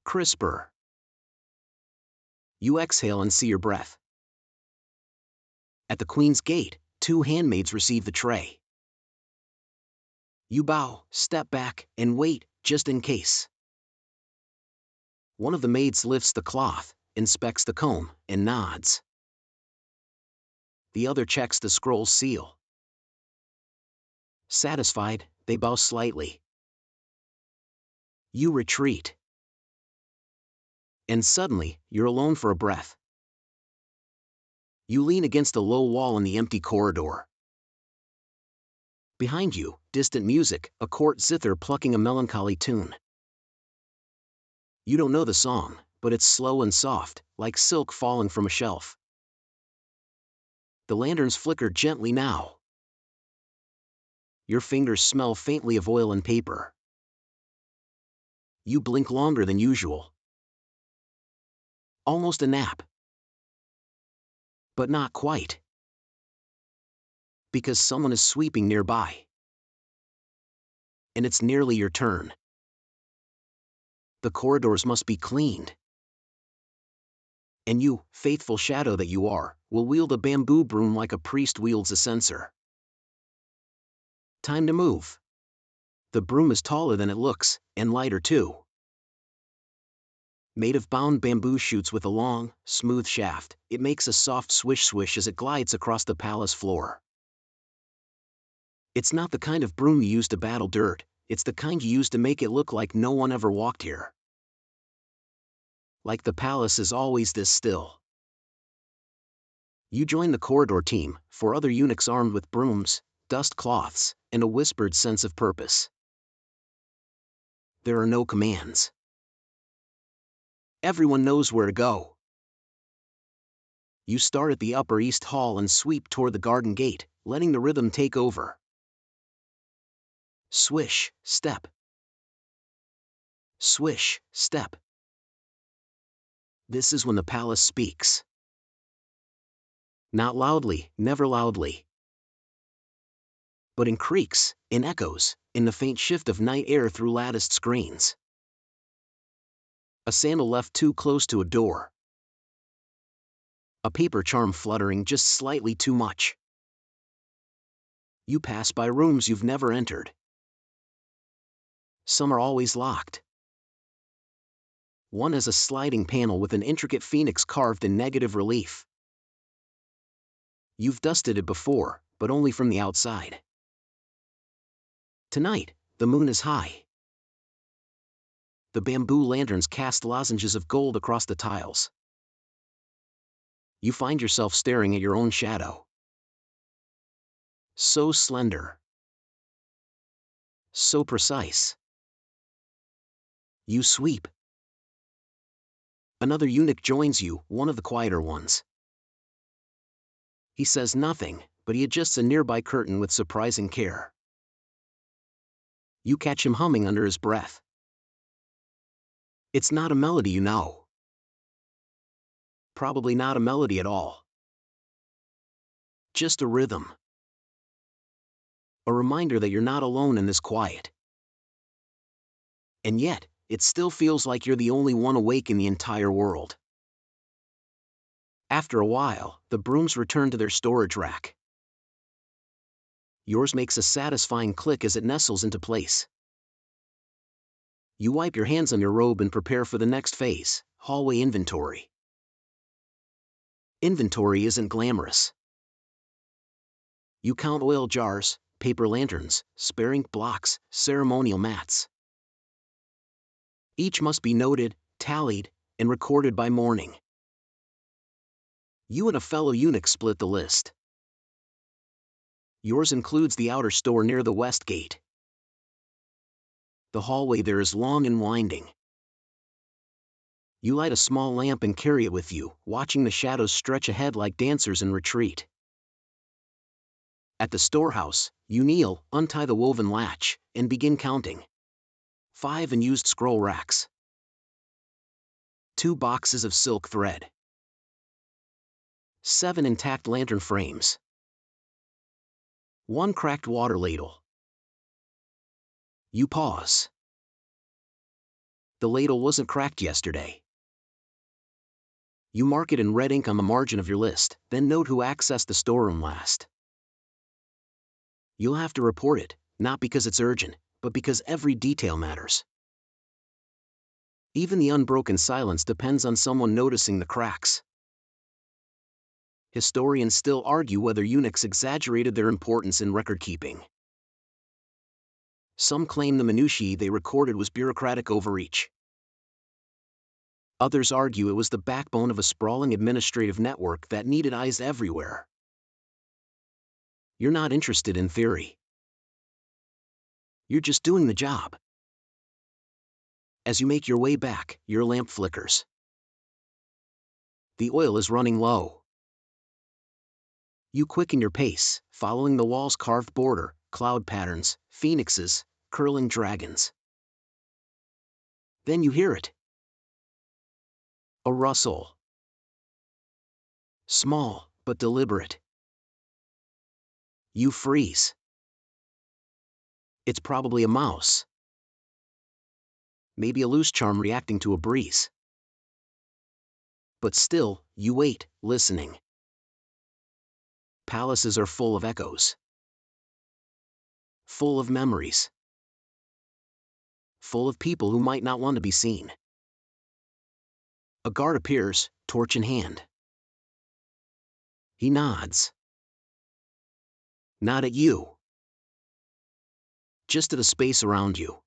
Crisper. You exhale and see your breath. At the Queen's gate, 2 handmaids receive the tray. You bow, step back, and wait, just in case. One of the maids lifts the cloth, inspects the comb, and nods. The other checks the scroll's seal. Satisfied, they bow slightly. You retreat. And suddenly, you're alone for a breath. You lean against a low wall in the empty corridor. Behind you, distant music, a court zither plucking a melancholy tune. You don't know the song, but it's slow and soft, like silk falling from a shelf. The lanterns flicker gently now. Your fingers smell faintly of oil and paper. You blink longer than usual. Almost a nap. But not quite. Because someone is sweeping nearby. And it's nearly your turn. The corridors must be cleaned. And you, faithful shadow that you are, will wield a bamboo broom like a priest wields a censer. Time to move. The broom is taller than it looks, and lighter too. Made of bound bamboo shoots with a long, smooth shaft, it makes a soft swish-swish as it glides across the palace floor. It's not the kind of broom you use to battle dirt, it's the kind you use to make it look like no one ever walked here. Like the palace is always this still. You join the corridor team, 4 other eunuchs armed with brooms, dust cloths, and a whispered sense of purpose. There are no commands. Everyone knows where to go. You start at the Upper East Hall and sweep toward the garden gate, letting the rhythm take over. Swish, step. Swish, step. This is when the palace speaks. Not loudly, never loudly. But in creaks, in echoes, in the faint shift of night air through latticed screens. A sandal left too close to a door. A paper charm fluttering just slightly too much. You pass by rooms you've never entered. Some are always locked. One has a sliding panel with an intricate phoenix carved in negative relief. You've dusted it before, but only from the outside. Tonight, the moon is high. The bamboo lanterns cast lozenges of gold across the tiles. You find yourself staring at your own shadow. So slender. So precise. You sweep. Another eunuch joins you, one of the quieter ones. He says nothing, but he adjusts a nearby curtain with surprising care. You catch him humming under his breath. It's not a melody you know. Probably not a melody at all. Just a rhythm. A reminder that you're not alone in this quiet. And yet, it still feels like you're the only one awake in the entire world. After a while, the brooms return to their storage rack. Yours makes a satisfying click as it nestles into place. You wipe your hands on your robe and prepare for the next phase, hallway inventory. Inventory isn't glamorous. You count oil jars, paper lanterns, spare ink blocks, ceremonial mats. Each must be noted, tallied, and recorded by morning. You and a fellow eunuch split the list. Yours includes the outer store near the west gate. The hallway there is long and winding. You light a small lamp and carry it with you, watching the shadows stretch ahead like dancers in retreat. At the storehouse, you kneel, untie the woven latch, and begin counting. 5 unused scroll racks. 2 boxes of silk thread. 7 intact lantern frames. 1 cracked water ladle. You pause. The ladle wasn't cracked yesterday. You mark it in red ink on the margin of your list, then note who accessed the storeroom last. You'll have to report it, not because it's urgent, but because every detail matters. Even the unbroken silence depends on someone noticing the cracks. Historians still argue whether eunuchs exaggerated their importance in record-keeping. Some claim the minutiae they recorded was bureaucratic overreach. Others argue it was the backbone of a sprawling administrative network that needed eyes everywhere. You're not interested in theory. You're just doing the job. As you make your way back, your lamp flickers. The oil is running low. You quicken your pace, following the wall's carved border, cloud patterns, phoenixes, curling dragons. Then you hear it. A rustle. Small, but deliberate. You freeze. It's probably a mouse. Maybe a loose charm reacting to a breeze. But still, you wait, listening. Palaces are full of echoes. Full of memories. Full of people who might not want to be seen. A guard appears, torch in hand. He nods. Not at you. Just to the space around you.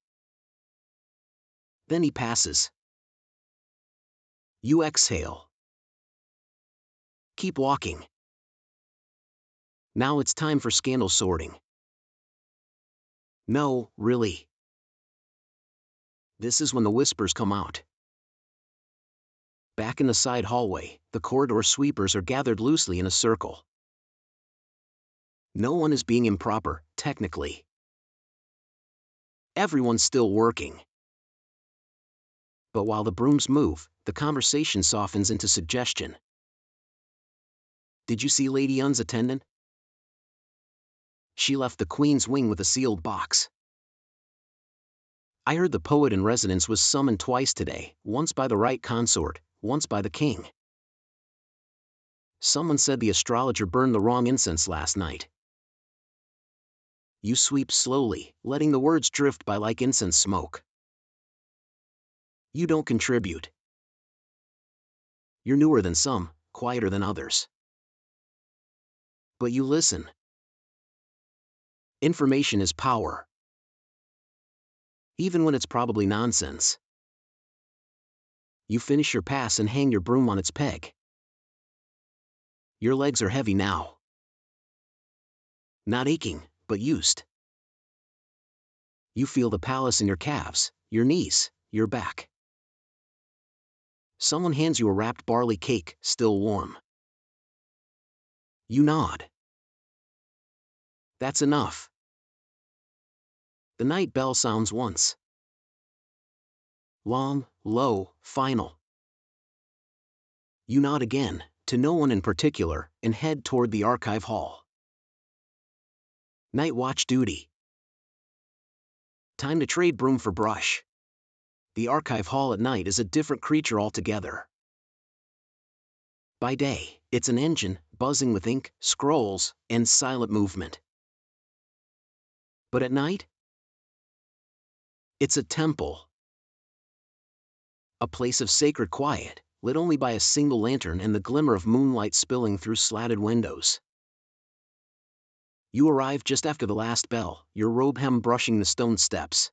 Then he passes. You exhale. Keep walking. Now it's time for scandal sorting. No, really. This is when the whispers come out. Back in the side hallway, the corridor sweepers are gathered loosely in a circle. No one is being improper, technically. Everyone's still working. But while the brooms move, the conversation softens into suggestion. Did you see Lady Yun's attendant? She left the Queen's wing with a sealed box. I heard the poet in residence was summoned twice today, once by the right consort, once by the king. Someone said the astrologer burned the wrong incense last night. You sweep slowly, letting the words drift by like incense smoke. You don't contribute. You're newer than some, quieter than others. But you listen. Information is power. Even when it's probably nonsense. You finish your pass and hang your broom on its peg. Your legs are heavy now. Not aching, but used. You feel the palace in your calves, your knees, your back. Someone hands you a wrapped barley cake, still warm. You nod. That's enough. The night bell sounds once. Long, low, final. You nod again, to no one in particular, and head toward the archive hall. Night watch duty. Time to trade broom for brush. The archive hall at night is a different creature altogether. By day, it's an engine, buzzing with ink, scrolls, and silent movement. But at night? It's a temple. A place of sacred quiet, lit only by a single lantern and the glimmer of moonlight spilling through slatted windows. You arrive just after the last bell, your robe hem brushing the stone steps.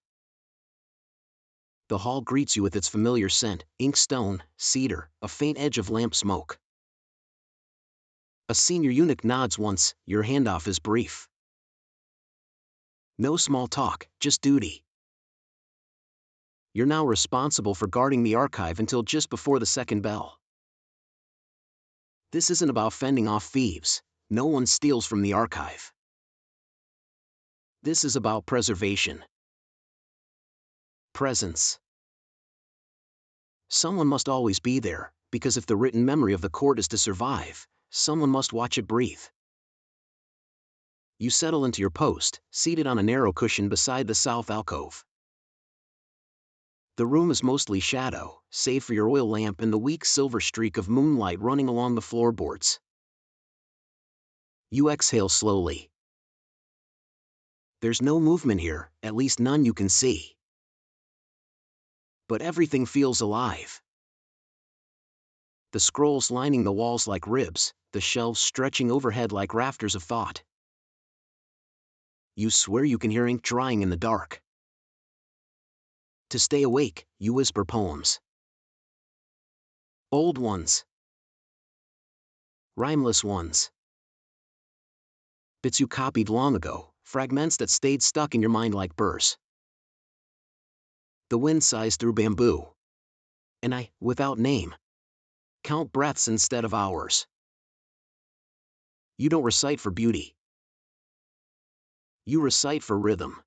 The hall greets you with its familiar scent, inkstone, cedar, a faint edge of lamp smoke. A senior eunuch nods once, your handoff is brief. No small talk, just duty. You're now responsible for guarding the archive until just before the second bell. This isn't about fending off thieves. No one steals from the archive. This is about preservation. Presence. Someone must always be there, because if the written memory of the court is to survive, someone must watch it breathe. You settle into your post, seated on a narrow cushion beside the south alcove. The room is mostly shadow, save for your oil lamp and the weak silver streak of moonlight running along the floorboards. You exhale slowly. There's no movement here, at least none you can see. But everything feels alive. The scrolls lining the walls like ribs, the shelves stretching overhead like rafters of thought. You swear you can hear ink drying in the dark. To stay awake, you whisper poems. Old ones. Rhymeless ones. Bits you copied long ago, fragments that stayed stuck in your mind like burrs. The wind sighs through bamboo. And I, without name, count breaths instead of hours. You don't recite for beauty. You recite for rhythm.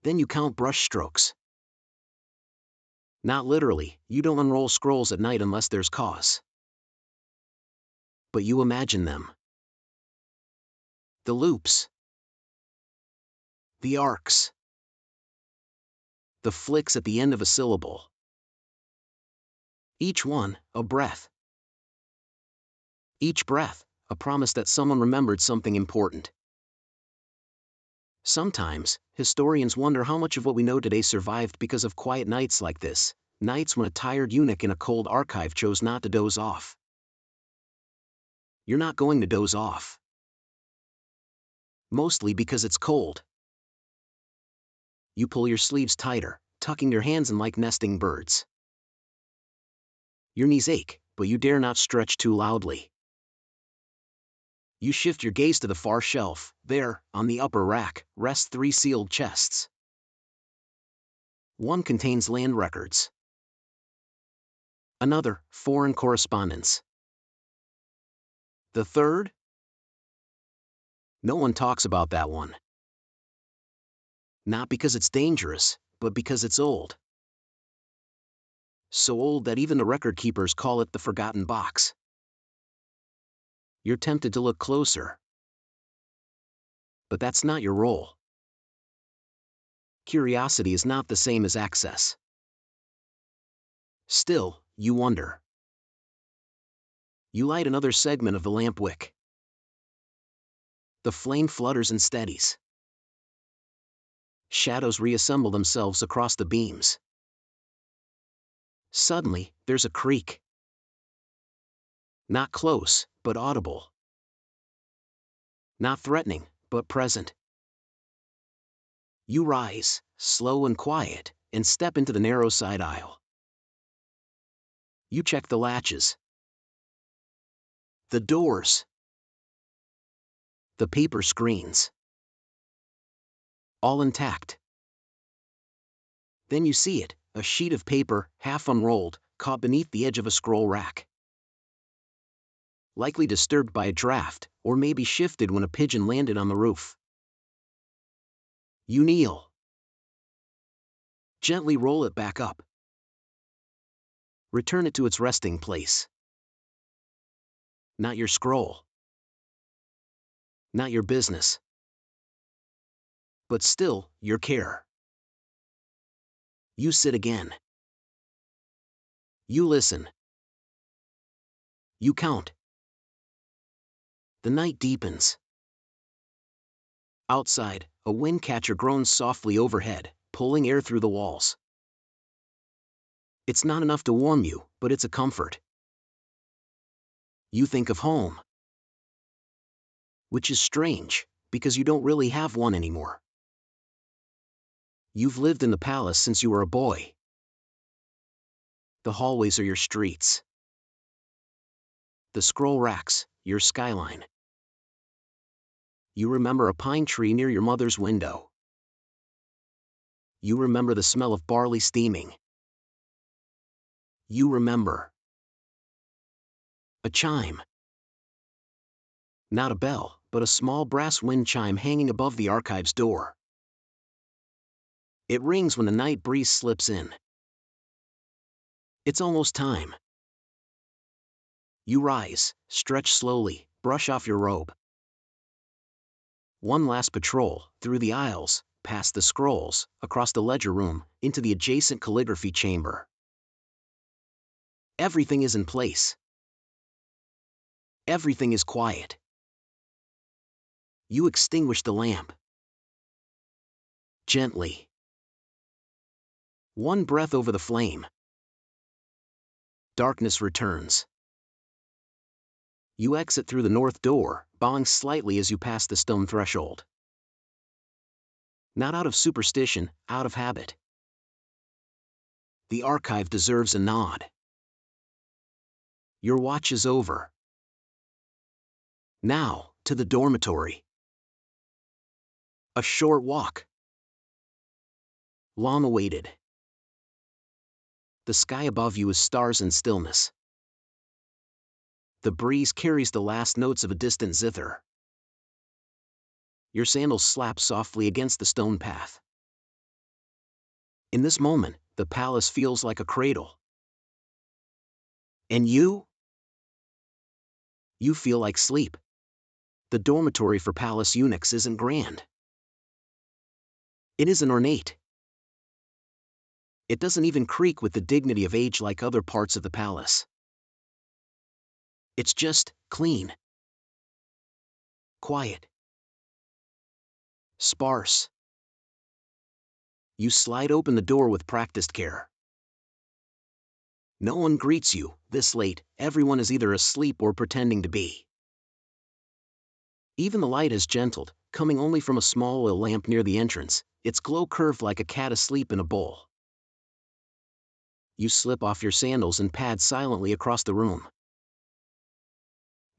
Then you count brush strokes. Not literally, you don't unroll scrolls at night unless there's cause. But you imagine them. The loops. The arcs. The flicks at the end of a syllable. Each one, a breath. Each breath, a promise that someone remembered something important. Sometimes, historians wonder how much of what we know today survived because of quiet nights like this, nights when a tired eunuch in a cold archive chose not to doze off. You're not going to doze off. Mostly because it's cold. You pull your sleeves tighter, tucking your hands in like nesting birds. Your knees ache, but you dare not stretch too loudly. You shift your gaze to the far shelf. There, on the upper rack, rest 3 sealed chests. One contains land records. Another, foreign correspondence. The third? No one talks about that one. Not because it's dangerous, but because it's old. So old that even the record keepers call it the forgotten box. You're tempted to look closer. But that's not your role. Curiosity is not the same as access. Still, you wonder. You light another segment of the lamp wick. The flame flutters and steadies. Shadows reassemble themselves across the beams. Suddenly, there's a creak. Not close, but audible. Not threatening, but present. You rise, slow and quiet, and step into the narrow side aisle. You check the latches. The doors. The paper screens. All intact. Then you see it, a sheet of paper, half unrolled, caught beneath the edge of a scroll rack. Likely disturbed by a draft, or maybe shifted when a pigeon landed on the roof. You kneel. Gently roll it back up. Return it to its resting place. Not your scroll. Not your business. But still, your care. You sit again. You listen. You count. The night deepens. Outside, a wind catcher groans softly overhead, pulling air through the walls. It's not enough to warm you, but it's a comfort. You think of home. Which is strange, because you don't really have one anymore. You've lived in the palace since you were a boy. The hallways are your streets. The scroll racks, your skyline. You remember a pine tree near your mother's window. You remember the smell of barley steaming. You remember a chime. Not a bell, but a small brass wind chime hanging above the archive's door. It rings when the night breeze slips in. It's almost time. You rise, stretch slowly, brush off your robe. One last patrol, through the aisles, past the scrolls, across the ledger room, into the adjacent calligraphy chamber. Everything is in place. Everything is quiet. You extinguish the lamp. Gently. One breath over the flame. Darkness returns. You exit through the north door, bowing slightly as you pass the stone threshold. Not out of superstition, out of habit. The archive deserves a nod. Your watch is over. Now, to the dormitory. A short walk. long awaited. The sky above you is stars and stillness. The breeze carries the last notes of a distant zither. Your sandals slap softly against the stone path. In this moment, the palace feels like a cradle. And you? You feel like sleep. The dormitory for palace eunuchs isn't grand. It isn't ornate. It doesn't even creak with the dignity of age like other parts of the palace. It's just clean, quiet, sparse. You slide open the door with practiced care. No one greets you. This late, everyone is either asleep or pretending to be. Even the light has gentled, coming only from a small oil lamp near the entrance, its glow curved like a cat asleep in a bowl. You slip off your sandals and pad silently across the room.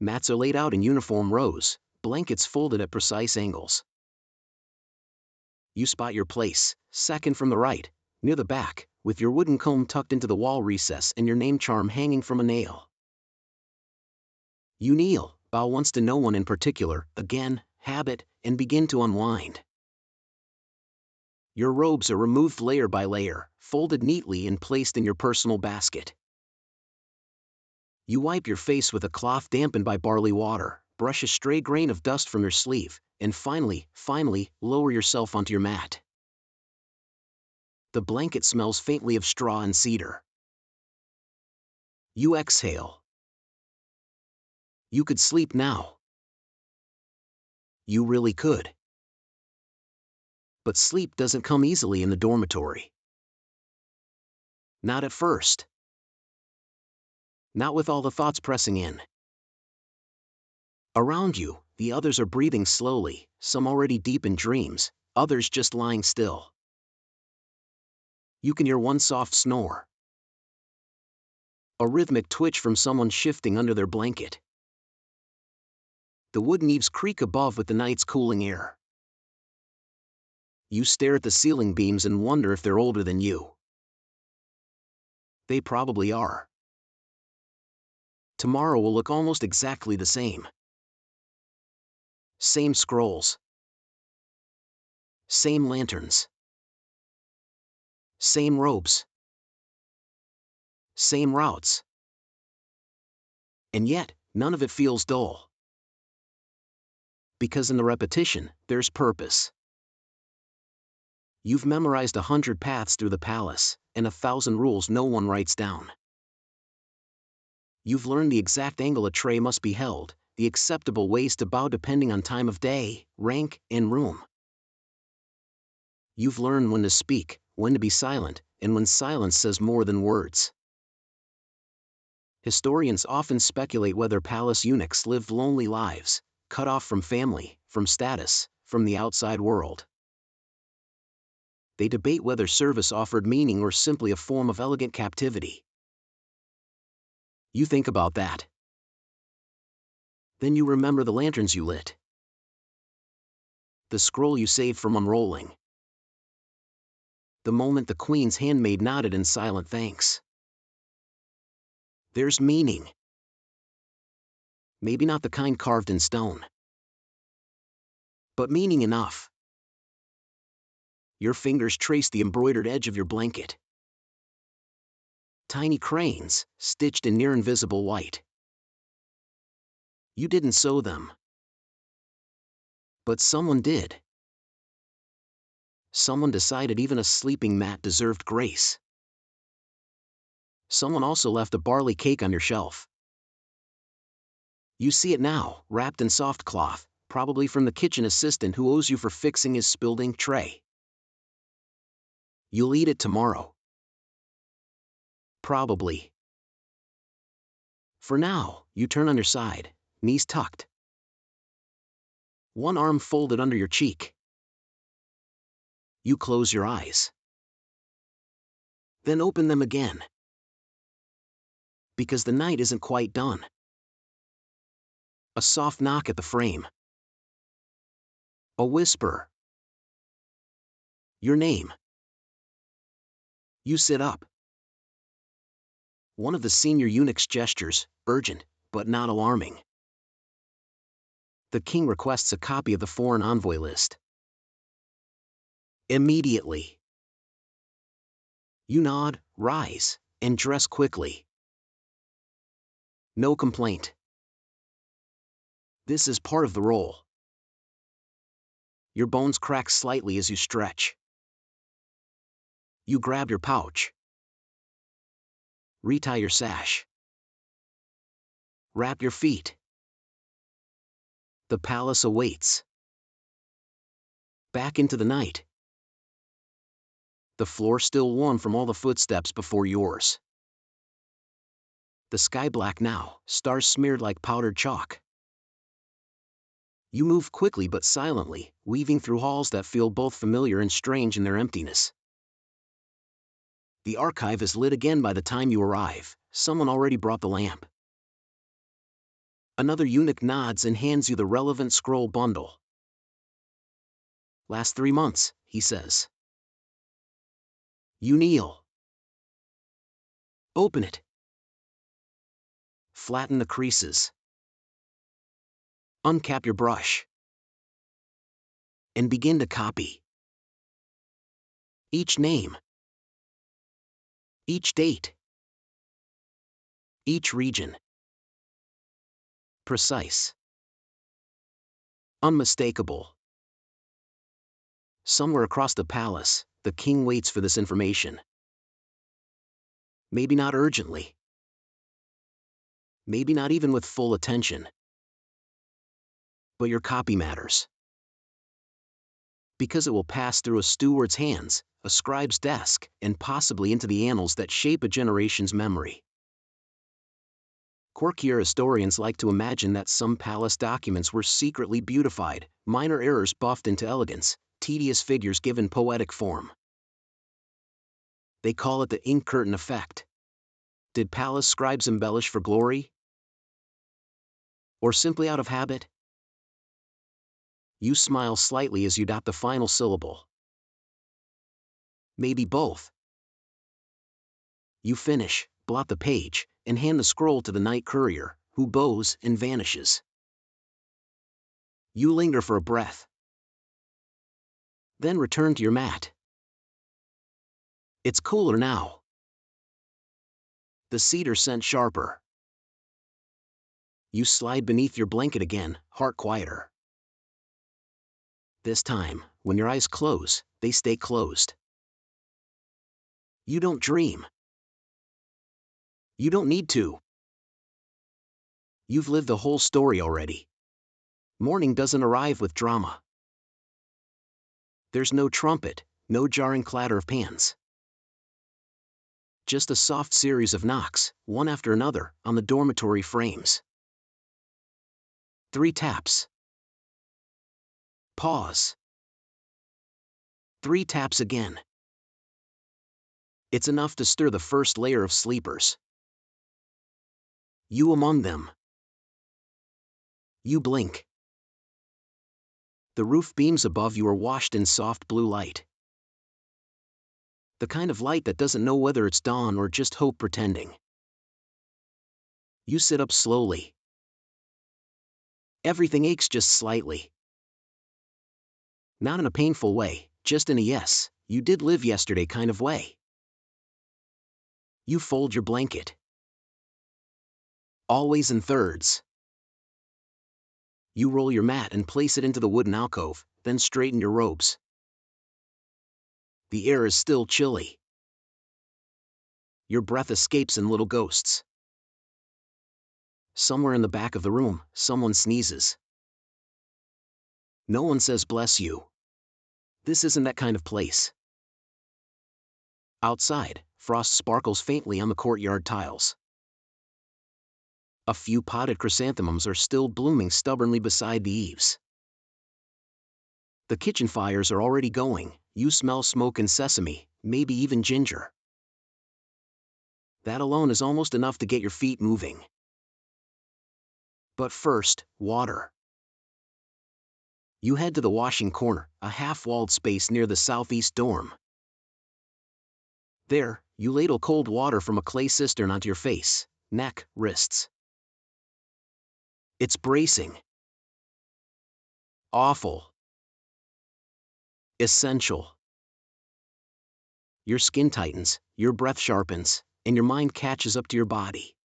Mats are laid out in uniform rows, blankets folded at precise angles. You spot your place, second from the right, near the back, with your wooden comb tucked into the wall recess and your name charm hanging from a nail. You kneel, bow once to no one in particular, again, habit, and begin to unwind. Your robes are removed layer by layer, folded neatly and placed in your personal basket. You wipe your face with a cloth dampened by barley water, brush a stray grain of dust from your sleeve, and finally, lower yourself onto your mat. The blanket smells faintly of straw and cedar. You exhale. You could sleep now. You really could. But sleep doesn't come easily in the dormitory. Not at first. Not with all the thoughts pressing in. Around you, the others are breathing slowly, some already deep in dreams, others just lying still. You can hear one soft snore. A rhythmic twitch from someone shifting under their blanket. The wooden eaves creak above with the night's cooling air. You stare at the ceiling beams and wonder if they're older than you. They probably are. Tomorrow will look almost exactly the same. Same scrolls. Same lanterns. Same robes. Same routes. And yet, none of it feels dull. Because in the repetition, there's purpose. You've memorized 100 paths through the palace, and 1,000 rules no one writes down. You've learned the exact angle a tray must be held, the acceptable ways to bow depending on time of day, rank, and room. You've learned when to speak, when to be silent, and when silence says more than words. Historians often speculate whether palace eunuchs lived lonely lives, cut off from family, from status, from the outside world. They debate whether service offered meaning or simply a form of elegant captivity. You think about that. Then you remember the lanterns you lit. The scroll you saved from unrolling. The moment the queen's handmaid nodded in silent thanks. There's meaning. Maybe not the kind carved in stone. But meaning enough. Your fingers trace the embroidered edge of your blanket. Tiny cranes, stitched in near-invisible white. You didn't sew them. But someone did. Someone decided even a sleeping mat deserved grace. Someone also left a barley cake on your shelf. You see it now, wrapped in soft cloth, probably from the kitchen assistant who owes you for fixing his spilled ink tray. You'll eat it tomorrow. Probably. For now, you turn on your side, knees tucked. One arm folded under your cheek. You close your eyes. Then open them again. Because the night isn't quite done. A soft knock at the frame. A whisper. Your name. You sit up. One of the senior eunuchs gestures, urgent, but not alarming. The king requests a copy of the foreign envoy list. Immediately. You nod, rise, and dress quickly. No complaint. This is part of the role. Your bones crack slightly as you stretch. You grab your pouch. Retie your sash. Wrap your feet. The palace awaits. Back into the night. The floor still warm from all the footsteps before yours. The sky black now, stars smeared like powdered chalk. You move quickly but silently, weaving through halls that feel both familiar and strange in their emptiness. The archive is lit again by the time you arrive. Someone already brought the lamp. Another eunuch nods and hands you the relevant scroll bundle. Last 3 months, he says. You kneel. Open it. Flatten the creases. Uncap your brush. And begin to copy. Each name. Each date. Each region. Precise. Unmistakable. Somewhere across the palace, the king waits for this information. Maybe not urgently. Maybe not even with full attention. But your copy matters. Because it will pass through a steward's hands, a scribe's desk, and possibly into the annals that shape a generation's memory. Quirkier historians like to imagine that some palace documents were secretly beautified, minor errors buffed into elegance, tedious figures given poetic form. They call it the ink curtain effect. Did palace scribes embellish for glory? Or simply out of habit? You smile slightly as you dot the final syllable. Maybe both. You finish, blot the page, and hand the scroll to the night courier, who bows and vanishes. You linger for a breath. Then return to your mat. It's cooler now. The cedar scent sharper. You slide beneath your blanket again, heart quieter. This time, when your eyes close, they stay closed. You don't dream. You don't need to. You've lived the whole story already. Morning doesn't arrive with drama. There's no trumpet, no jarring clatter of pans. Just a soft series of knocks, one after another, on the dormitory frames. 3 taps. Pause. 3 taps again. It's enough to stir the first layer of sleepers. You among them. You blink. The roof beams above you are washed in soft blue light. The kind of light that doesn't know whether it's dawn or just hope pretending. You sit up slowly. Everything aches just slightly. Not in a painful way, just in a yes, you did live yesterday kind of way. You fold your blanket. Always in thirds. You roll your mat and place it into the wooden alcove, then straighten your robes. The air is still chilly. Your breath escapes in little ghosts. Somewhere in the back of the room, someone sneezes. No one says bless you. This isn't that kind of place. Outside, frost sparkles faintly on the courtyard tiles. A few potted chrysanthemums are still blooming stubbornly beside the eaves. The kitchen fires are already going, you smell smoke and sesame, maybe even ginger. That alone is almost enough to get your feet moving. But first, water. You head to the washing corner, a half-walled space near the southeast dorm. There, you ladle cold water from a clay cistern onto your face, neck, wrists. It's bracing. Awful. Essential. Your skin tightens, your breath sharpens, and your mind catches up to your body.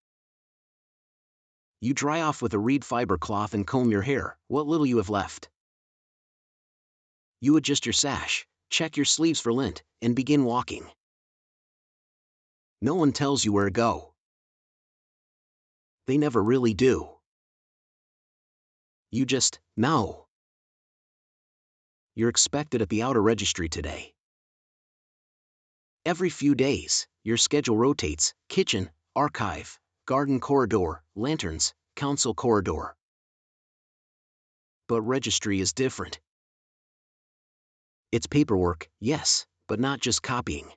You dry off with a reed fiber cloth and comb your hair, what little you have left. You adjust your sash, check your sleeves for lint, and begin walking. No one tells you where to go. They never really do. You just know. You're expected at the outer registry today. Every few days, your schedule rotates: kitchen, archive, garden corridor, lanterns, council corridor. But registry is different. It's paperwork, yes, but not just copying.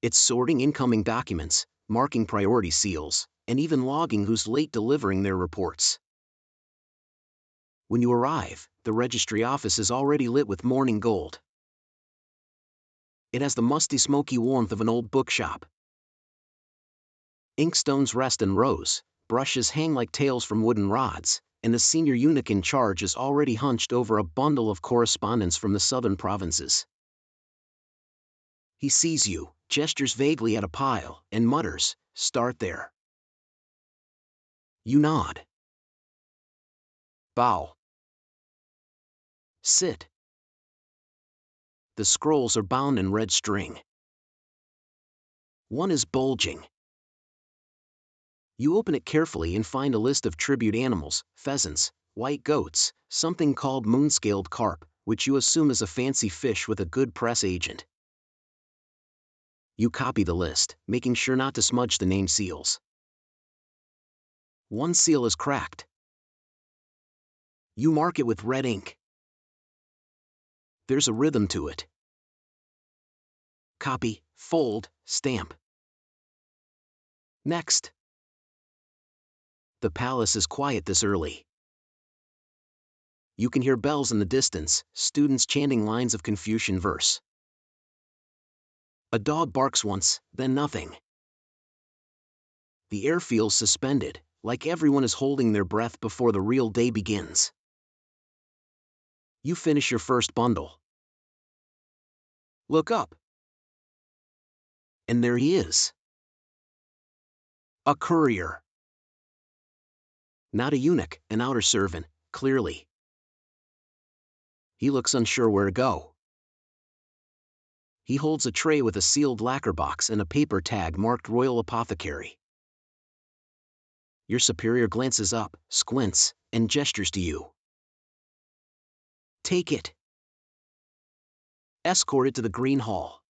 It's sorting incoming documents, marking priority seals, and even logging who's late delivering their reports. When you arrive, the registry office is already lit with morning gold. It has the musty, smoky warmth of an old bookshop. Inkstones rest in rows, brushes hang like tails from wooden rods, and the senior eunuch in charge is already hunched over a bundle of correspondence from the southern provinces. He sees you, gestures vaguely at a pile, and mutters, "Start there." You nod. Bow. Sit. The scrolls are bound in red string. One is bulging. You open it carefully and find a list of tribute animals: pheasants, white goats, something called moon-scaled carp, which you assume is a fancy fish with a good press agent. You copy the list, making sure not to smudge the name seals. One seal is cracked. You mark it with red ink. There's a rhythm to it. Copy, fold, stamp. Next. The palace is quiet this early. You can hear bells in the distance, students chanting lines of Confucian verse. A dog barks once, then nothing. The air feels suspended, like everyone is holding their breath before the real day begins. You finish your first bundle. Look up. And there he is. A courier. Not a eunuch, an outer servant, clearly. He looks unsure where to go. He holds a tray with a sealed lacquer box and a paper tag marked Royal Apothecary. Your superior glances up, squints, and gestures to you. Take it. Escort it to the green hall.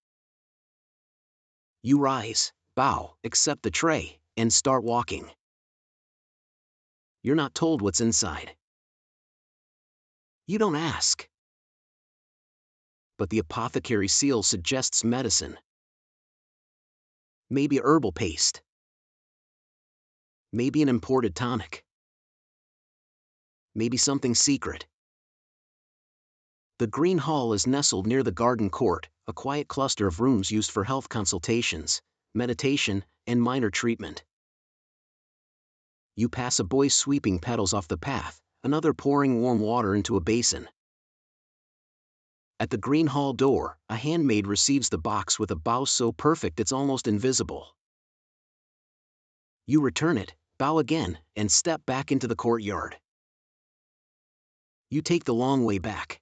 You rise, bow, accept the tray, and start walking. You're not told what's inside. You don't ask. But the apothecary seal suggests medicine. Maybe a herbal paste. Maybe an imported tonic. Maybe something secret. The Green Hall is nestled near the garden court, a quiet cluster of rooms used for health consultations, meditation, and minor treatment. You pass a boy sweeping petals off the path, another pouring warm water into a basin. At the Green Hall door, a handmaid receives the box with a bow so perfect it's almost invisible. You return it, bow again, and step back into the courtyard. You take the long way back.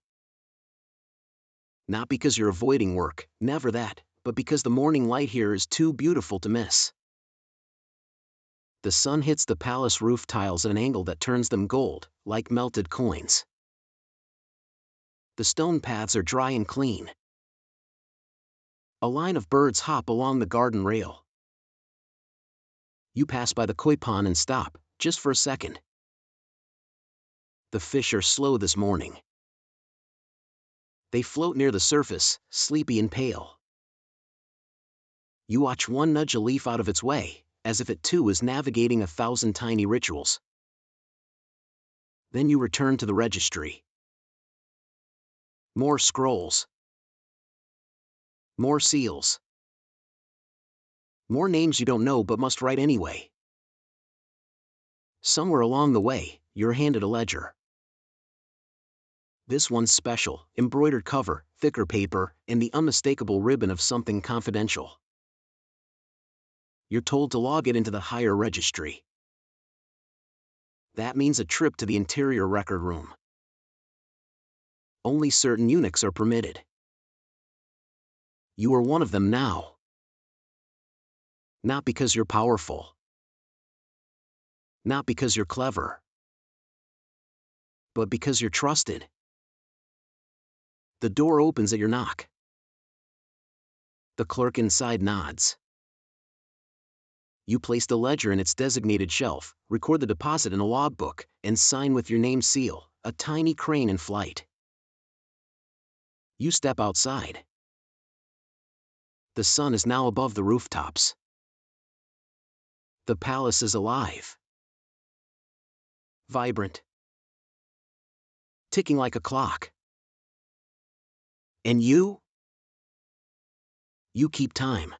Not because you're avoiding work, never that, but because the morning light here is too beautiful to miss. The sun hits the palace roof tiles at an angle that turns them gold, like melted coins. The stone paths are dry and clean. A line of birds hop along the garden rail. You pass by the koi pond and stop, just for a second. The fish are slow this morning. They float near the surface, sleepy and pale. You watch one nudge a leaf out of its way, as if it too is navigating 1,000 tiny rituals. Then you return to the registry. More scrolls. More seals. More names you don't know but must write anyway. Somewhere along the way, you're handed a ledger. This one's special, embroidered cover, thicker paper, and the unmistakable ribbon of something confidential. You're told to log it into the higher registry. That means a trip to the interior record room. Only certain eunuchs are permitted. You are one of them now. Not because you're powerful. Not because you're clever. But because you're trusted. The door opens at your knock. The clerk inside nods. You place the ledger in its designated shelf, record the deposit in a logbook, and sign with your name seal, a tiny crane in flight. You step outside. The sun is now above the rooftops. The palace is alive. Vibrant. Ticking like a clock. And you? You keep time.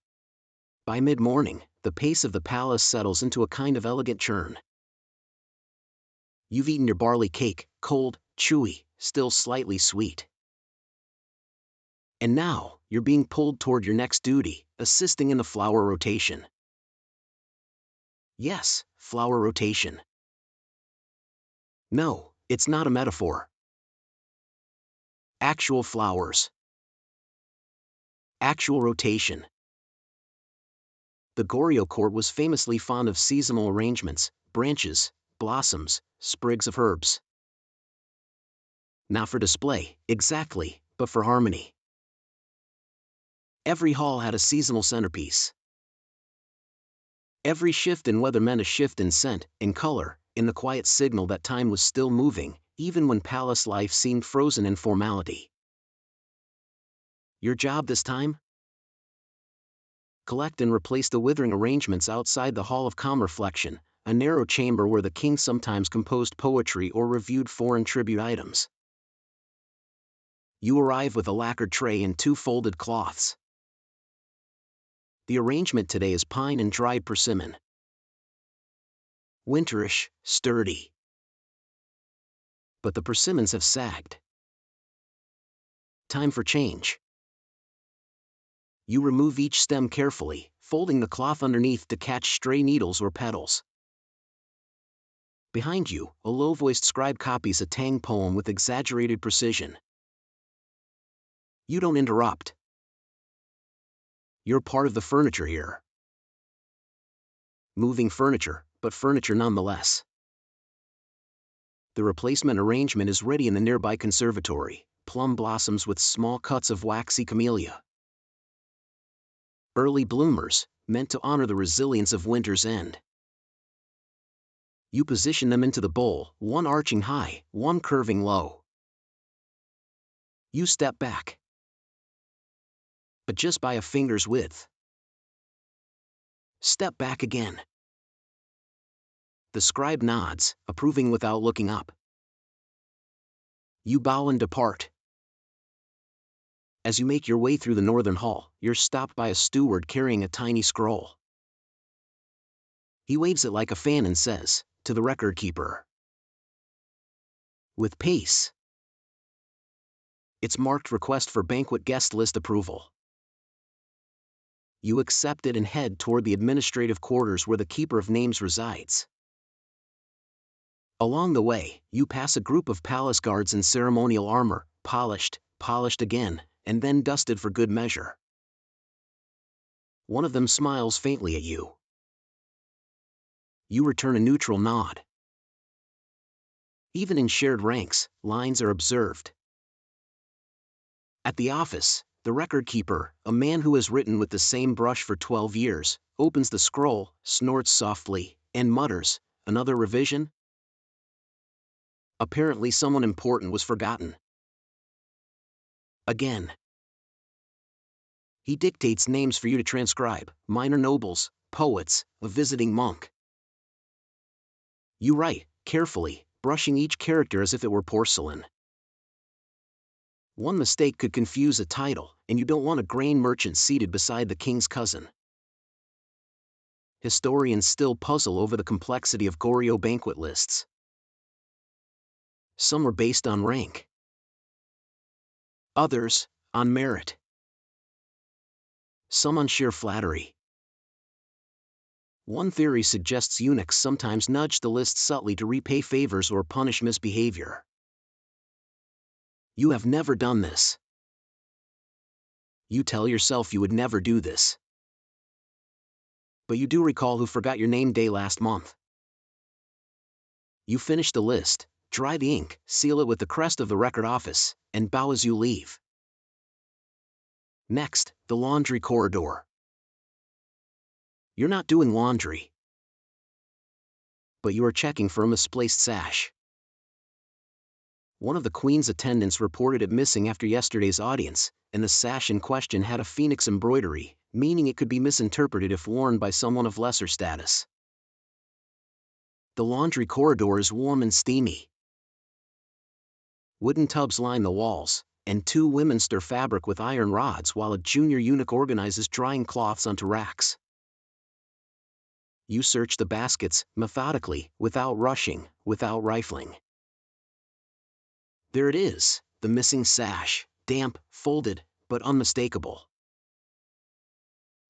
By mid-morning, the pace of the palace settles into a kind of elegant churn. You've eaten your barley cake, cold, chewy, still slightly sweet. And now, you're being pulled toward your next duty, assisting in the flower rotation. Yes, flower rotation. No, it's not a metaphor. Actual flowers. Actual rotation. The Goryeo court was famously fond of seasonal arrangements, branches, blossoms, sprigs of herbs. Not for display, exactly, but for harmony. Every hall had a seasonal centerpiece. Every shift in weather meant a shift in scent, in color, in the quiet signal that time was still moving, even when palace life seemed frozen in formality. Your job this time? Collect and replace the withering arrangements outside the Hall of Calm Reflection, a narrow chamber where the king sometimes composed poetry or reviewed foreign tribute items. You arrive with a lacquered tray and 2 folded cloths. The arrangement today is pine and dried persimmon. Winterish, sturdy. But the persimmons have sagged. Time for change. You remove each stem carefully, folding the cloth underneath to catch stray needles or petals. Behind you, a low-voiced scribe copies a Tang poem with exaggerated precision. You don't interrupt. You're part of the furniture here. Moving furniture, but furniture nonetheless. The replacement arrangement is ready in the nearby conservatory, plum blossoms with small cuts of waxy camellia. Early bloomers, meant to honor the resilience of winter's end. You position them into the bowl, one arching high, one curving low. You step back. But just by a finger's width. Step back again. The scribe nods, approving without looking up. You bow and depart. As you make your way through the northern hall, you're stopped by a steward carrying a tiny scroll. He waves it like a fan and says, to the record keeper. With pace. It's marked request for banquet guest list approval. You accept it and head toward the administrative quarters where the keeper of names resides. Along the way, you pass a group of palace guards in ceremonial armor, polished again, and then dusted for good measure. One of them smiles faintly at you. You return a neutral nod. Even in shared ranks, lines are observed. At the office, the record keeper, a man who has written with the same brush for 12 years, opens the scroll, snorts softly, and mutters, "Another revision?" Apparently someone important was forgotten. Again. He dictates names for you to transcribe, minor nobles, poets, a visiting monk. You write, carefully, brushing each character as if it were porcelain. One mistake could confuse a title, and you don't want a grain merchant seated beside the king's cousin. Historians still puzzle over the complexity of Goryeo banquet lists. Some are based on rank. Others, on merit. Some on sheer flattery. One theory suggests eunuchs sometimes nudge the list subtly to repay favors or punish misbehavior. You have never done this. You tell yourself you would never do this. But you do recall who forgot your name day last month. You finish the list, dry the ink, seal it with the crest of the record office, and bow as you leave. Next, the laundry corridor. You're not doing laundry, but you are checking for a misplaced sash. One of the Queen's attendants reported it missing after yesterday's audience, and the sash in question had a phoenix embroidery, meaning it could be misinterpreted if worn by someone of lesser status. The laundry corridor is warm and steamy. Wooden tubs line the walls, and two women stir fabric with iron rods while a junior eunuch organizes drying cloths onto racks. You search the baskets, methodically, without rushing, without rifling. There it is, the missing sash, damp, folded, but unmistakable.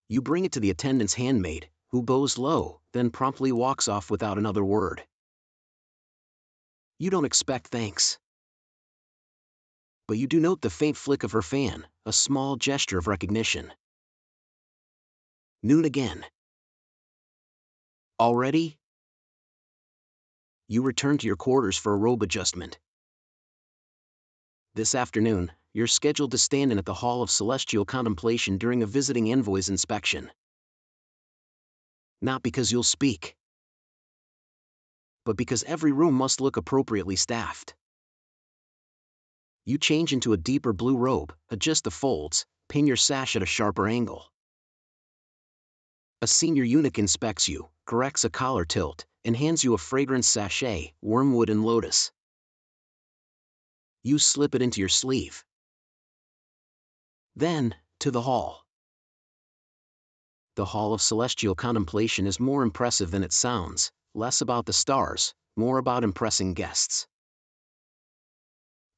You bring it to the attendant's handmaid, who bows low, then promptly walks off without another word. You don't expect thanks. But you do note the faint flick of her fan, a small gesture of recognition. Noon again. Already? You return to your quarters for a robe adjustment. This afternoon, you're scheduled to stand in at the Hall of Celestial Contemplation during a visiting envoy's inspection. Not because you'll speak, but because every room must look appropriately staffed. You change into a deeper blue robe, adjust the folds, pin your sash at a sharper angle. A senior eunuch inspects you, corrects a collar tilt, and hands you a fragrance sachet, wormwood and lotus. You slip it into your sleeve. Then, to the hall. The Hall of Celestial Contemplation is more impressive than it sounds, less about the stars, more about impressing guests.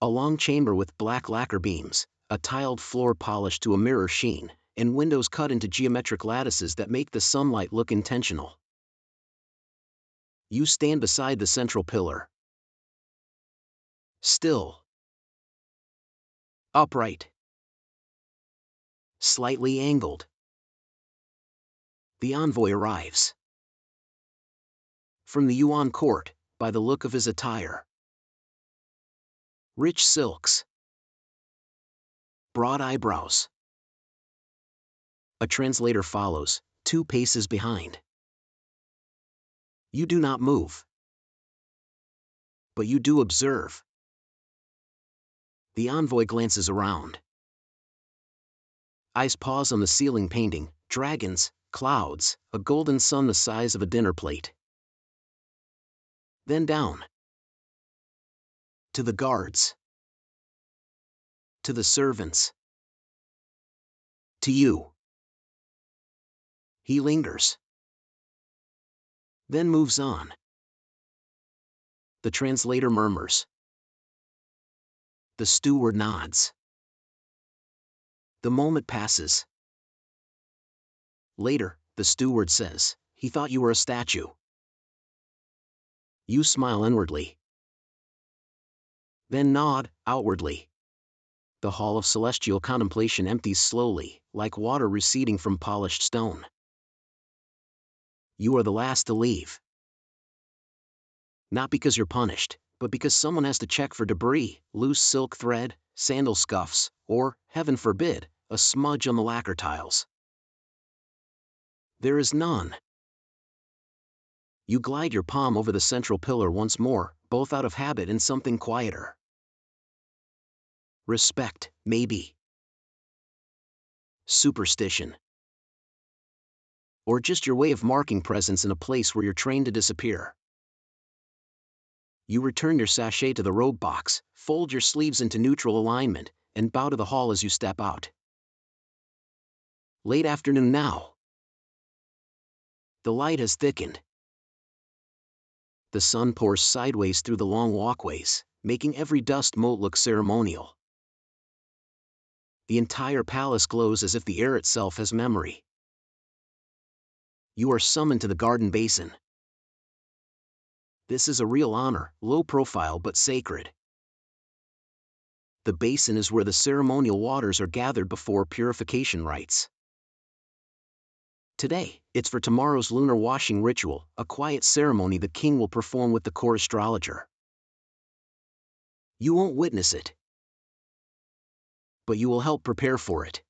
A long chamber with black lacquer beams, a tiled floor polished to a mirror sheen, and windows cut into geometric lattices that make the sunlight look intentional. You stand beside the central pillar. Still. Upright. Slightly angled. The envoy arrives. From the Yuan court, by the look of his attire. Rich silks. Broad eyebrows. A translator follows, 2 paces behind. You do not move. But you do observe. The envoy glances around. Eyes pause on the ceiling painting, dragons, clouds, a golden sun the size of a dinner plate. Then down. To the guards. To the servants. To you. He lingers. Then moves on. The translator murmurs. The steward nods. The moment passes. Later, the steward says, "He thought you were a statue." You smile inwardly. Then nod, outwardly. The Hall of Celestial Contemplation empties slowly, like water receding from polished stone. You are the last to leave. Not because you're punished, but because someone has to check for debris, loose silk thread, sandal scuffs, or, heaven forbid, a smudge on the lacquer tiles. There is none. You glide your palm over the central pillar once more, both out of habit and something quieter. Respect, maybe. Superstition. Or just your way of marking presence in a place where you're trained to disappear. You return your sachet to the robe box, fold your sleeves into neutral alignment, and bow to the hall as you step out. Late afternoon now. The light has thickened. The sun pours sideways through the long walkways, making every dust mote look ceremonial. The entire palace glows as if the air itself has memory. You are summoned to the garden basin. This is a real honor, low profile but sacred. The basin is where the ceremonial waters are gathered before purification rites. Today, it's for tomorrow's lunar washing ritual, a quiet ceremony the king will perform with the court astrologer. You won't witness it, but you will help prepare for it.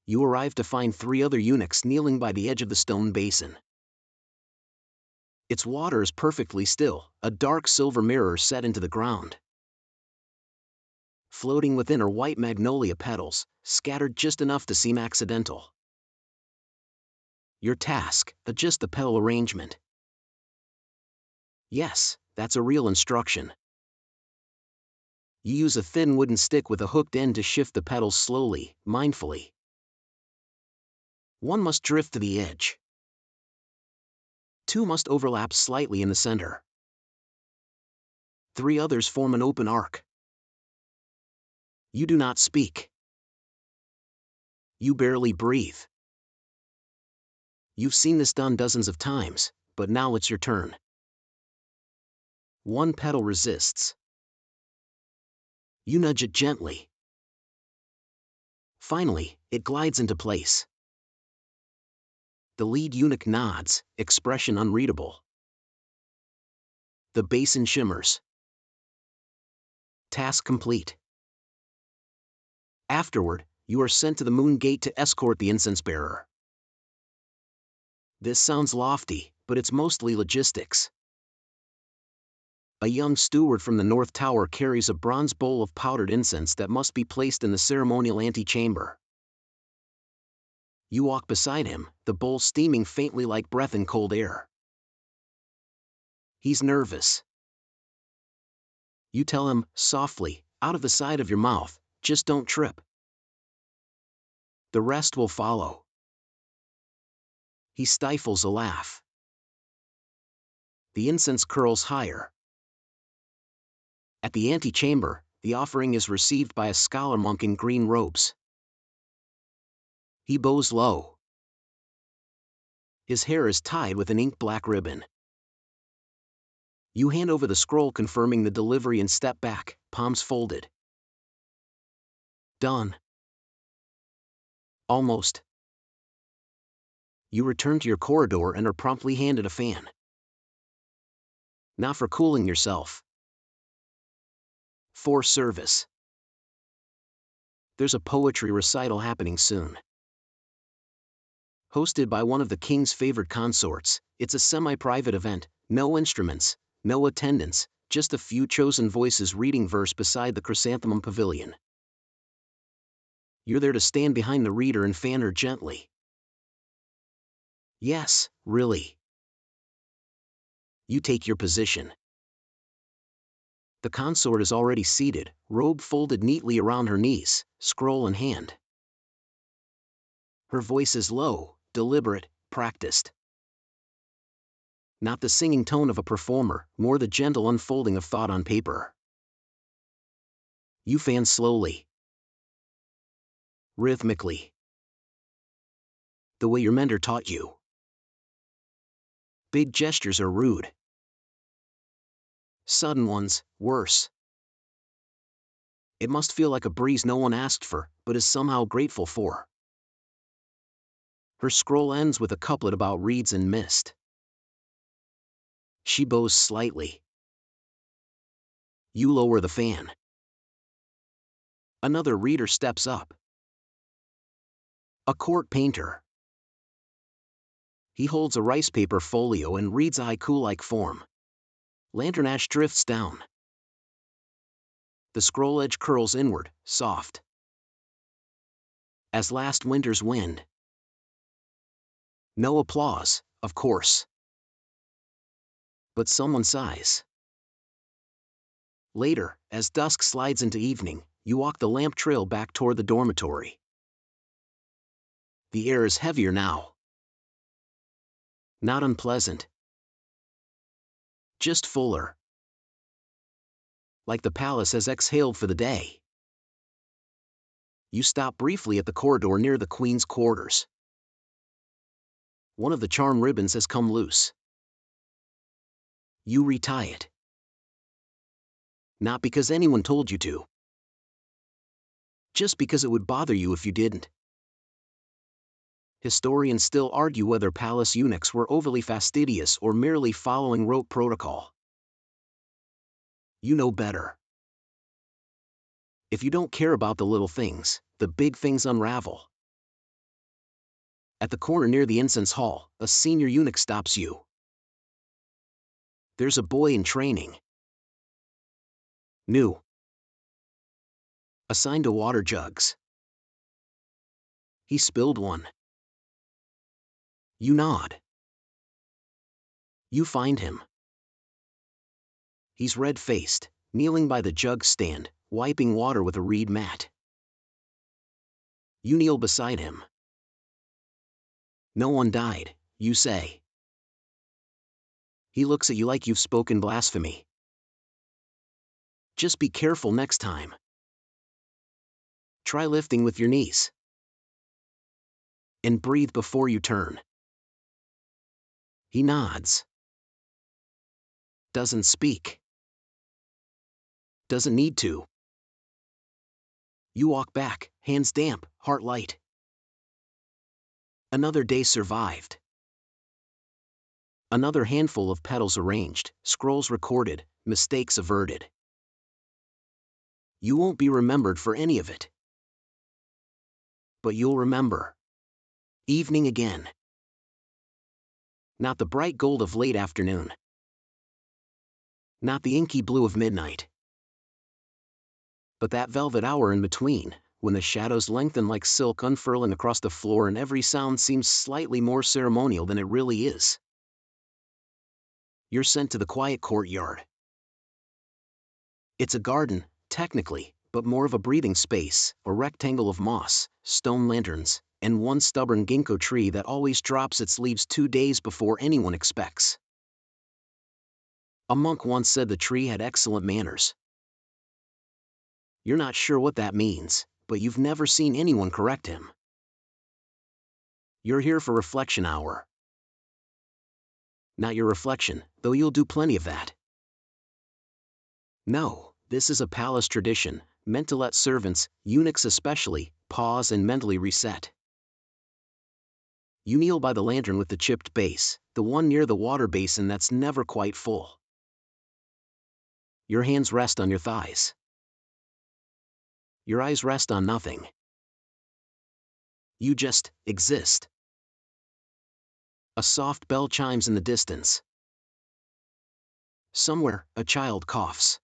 You arrive to find 3 other eunuchs kneeling by the edge of the stone basin. Its water is perfectly still, a dark silver mirror set into the ground. Floating within are white magnolia petals, scattered just enough to seem accidental. Your task, adjust the petal arrangement. Yes, that's a real instruction. You use a thin wooden stick with a hooked end to shift the petals slowly, mindfully. One must drift to the edge. 2 must overlap slightly in the center. 3 others form an open arc. You do not speak. You barely breathe. You've seen this done dozens of times, but now it's your turn. 1 petal resists. You nudge it gently. Finally, it glides into place. The lead eunuch nods, expression unreadable. The basin shimmers. Task complete. Afterward, you are sent to the moon gate to escort the incense bearer. This sounds lofty, but it's mostly logistics. A young steward from the North Tower carries a bronze bowl of powdered incense that must be placed in the ceremonial antechamber. You walk beside him, the bowl steaming faintly like breath in cold air. He's nervous. You tell him, softly, out of the side of your mouth, just don't trip. The rest will follow. He stifles a laugh. The incense curls higher. At the antechamber, the offering is received by a scholar monk in green robes. He bows low. His hair is tied with an ink-black ribbon. You hand over the scroll confirming the delivery and step back, palms folded. Done. Almost. You return to your corridor and are promptly handed a fan. Now for cooling yourself. For service. There's a poetry recital happening soon. Hosted by one of the king's favorite consorts, it's a semi-private event, no instruments, no attendance, just a few chosen voices reading verse beside the chrysanthemum pavilion. You're there to stand behind the reader and fan her gently. Yes, really. You take your position. The consort is already seated, robe folded neatly around her knees, scroll in hand. Her voice is low, deliberate, practiced. Not the singing tone of a performer, more the gentle unfolding of thought on paper. You fan slowly. Rhythmically. The way your mentor taught you. Big gestures are rude. Sudden ones, worse. It must feel like a breeze no one asked for, but is somehow grateful for. Her scroll ends with a couplet about reeds and mist. She bows slightly. You lower the fan. Another reader steps up. A court painter. He holds a rice paper folio and reads a haiku-like form. Lantern ash drifts down. The scroll edge curls inward, soft. As last winter's wind. No applause, of course. But someone sighs. Later, as dusk slides into evening, You walk the lamp trail back toward the dormitory. The air is heavier now. Not unpleasant. Just fuller. Like the palace has exhaled for the day. You stop briefly at the corridor near the queen's quarters. One of the charm ribbons has come loose. You retie it. Not because anyone told you to. Just because it would bother you if you didn't. Historians still argue whether palace eunuchs were overly fastidious or merely following rote protocol. You know better. If you don't care about the little things, the big things unravel. At the corner near the incense hall, a senior eunuch stops you. There's a boy in training. New. Assigned to water jugs. He spilled one. You nod. You find him. He's red-faced, kneeling by the jug stand, wiping water with a reed mat. You kneel beside him. No one died, you say. He looks at you like you've spoken blasphemy. Just be careful next time. Try lifting with your knees. And breathe before you turn. He nods. Doesn't speak. Doesn't need to. You walk back, hands damp, heart light. Another day survived. Another handful of petals arranged, scrolls recorded, mistakes averted. You won't be remembered for any of it. But you'll remember. Evening again. Not the bright gold of late afternoon. Not the inky blue of midnight. But that velvet hour in between, when the shadows lengthen like silk unfurling across the floor and every sound seems slightly more ceremonial than it really is. You're sent to the quiet courtyard. It's a garden, technically, but more of a breathing space, a rectangle of moss, stone lanterns, and one stubborn ginkgo tree that always drops its leaves 2 days before anyone expects. A monk once said the tree had excellent manners. You're not sure what that means, but you've never seen anyone correct him. You're here for reflection hour. Not your reflection, though you'll do plenty of that. No, this is a palace tradition, meant to let servants, eunuchs especially, pause and mentally reset. You kneel by the lantern with the chipped base, the one near the water basin that's never quite full. Your hands rest on your thighs. Your eyes rest on nothing. You just exist. A soft bell chimes in the distance. Somewhere, a child coughs.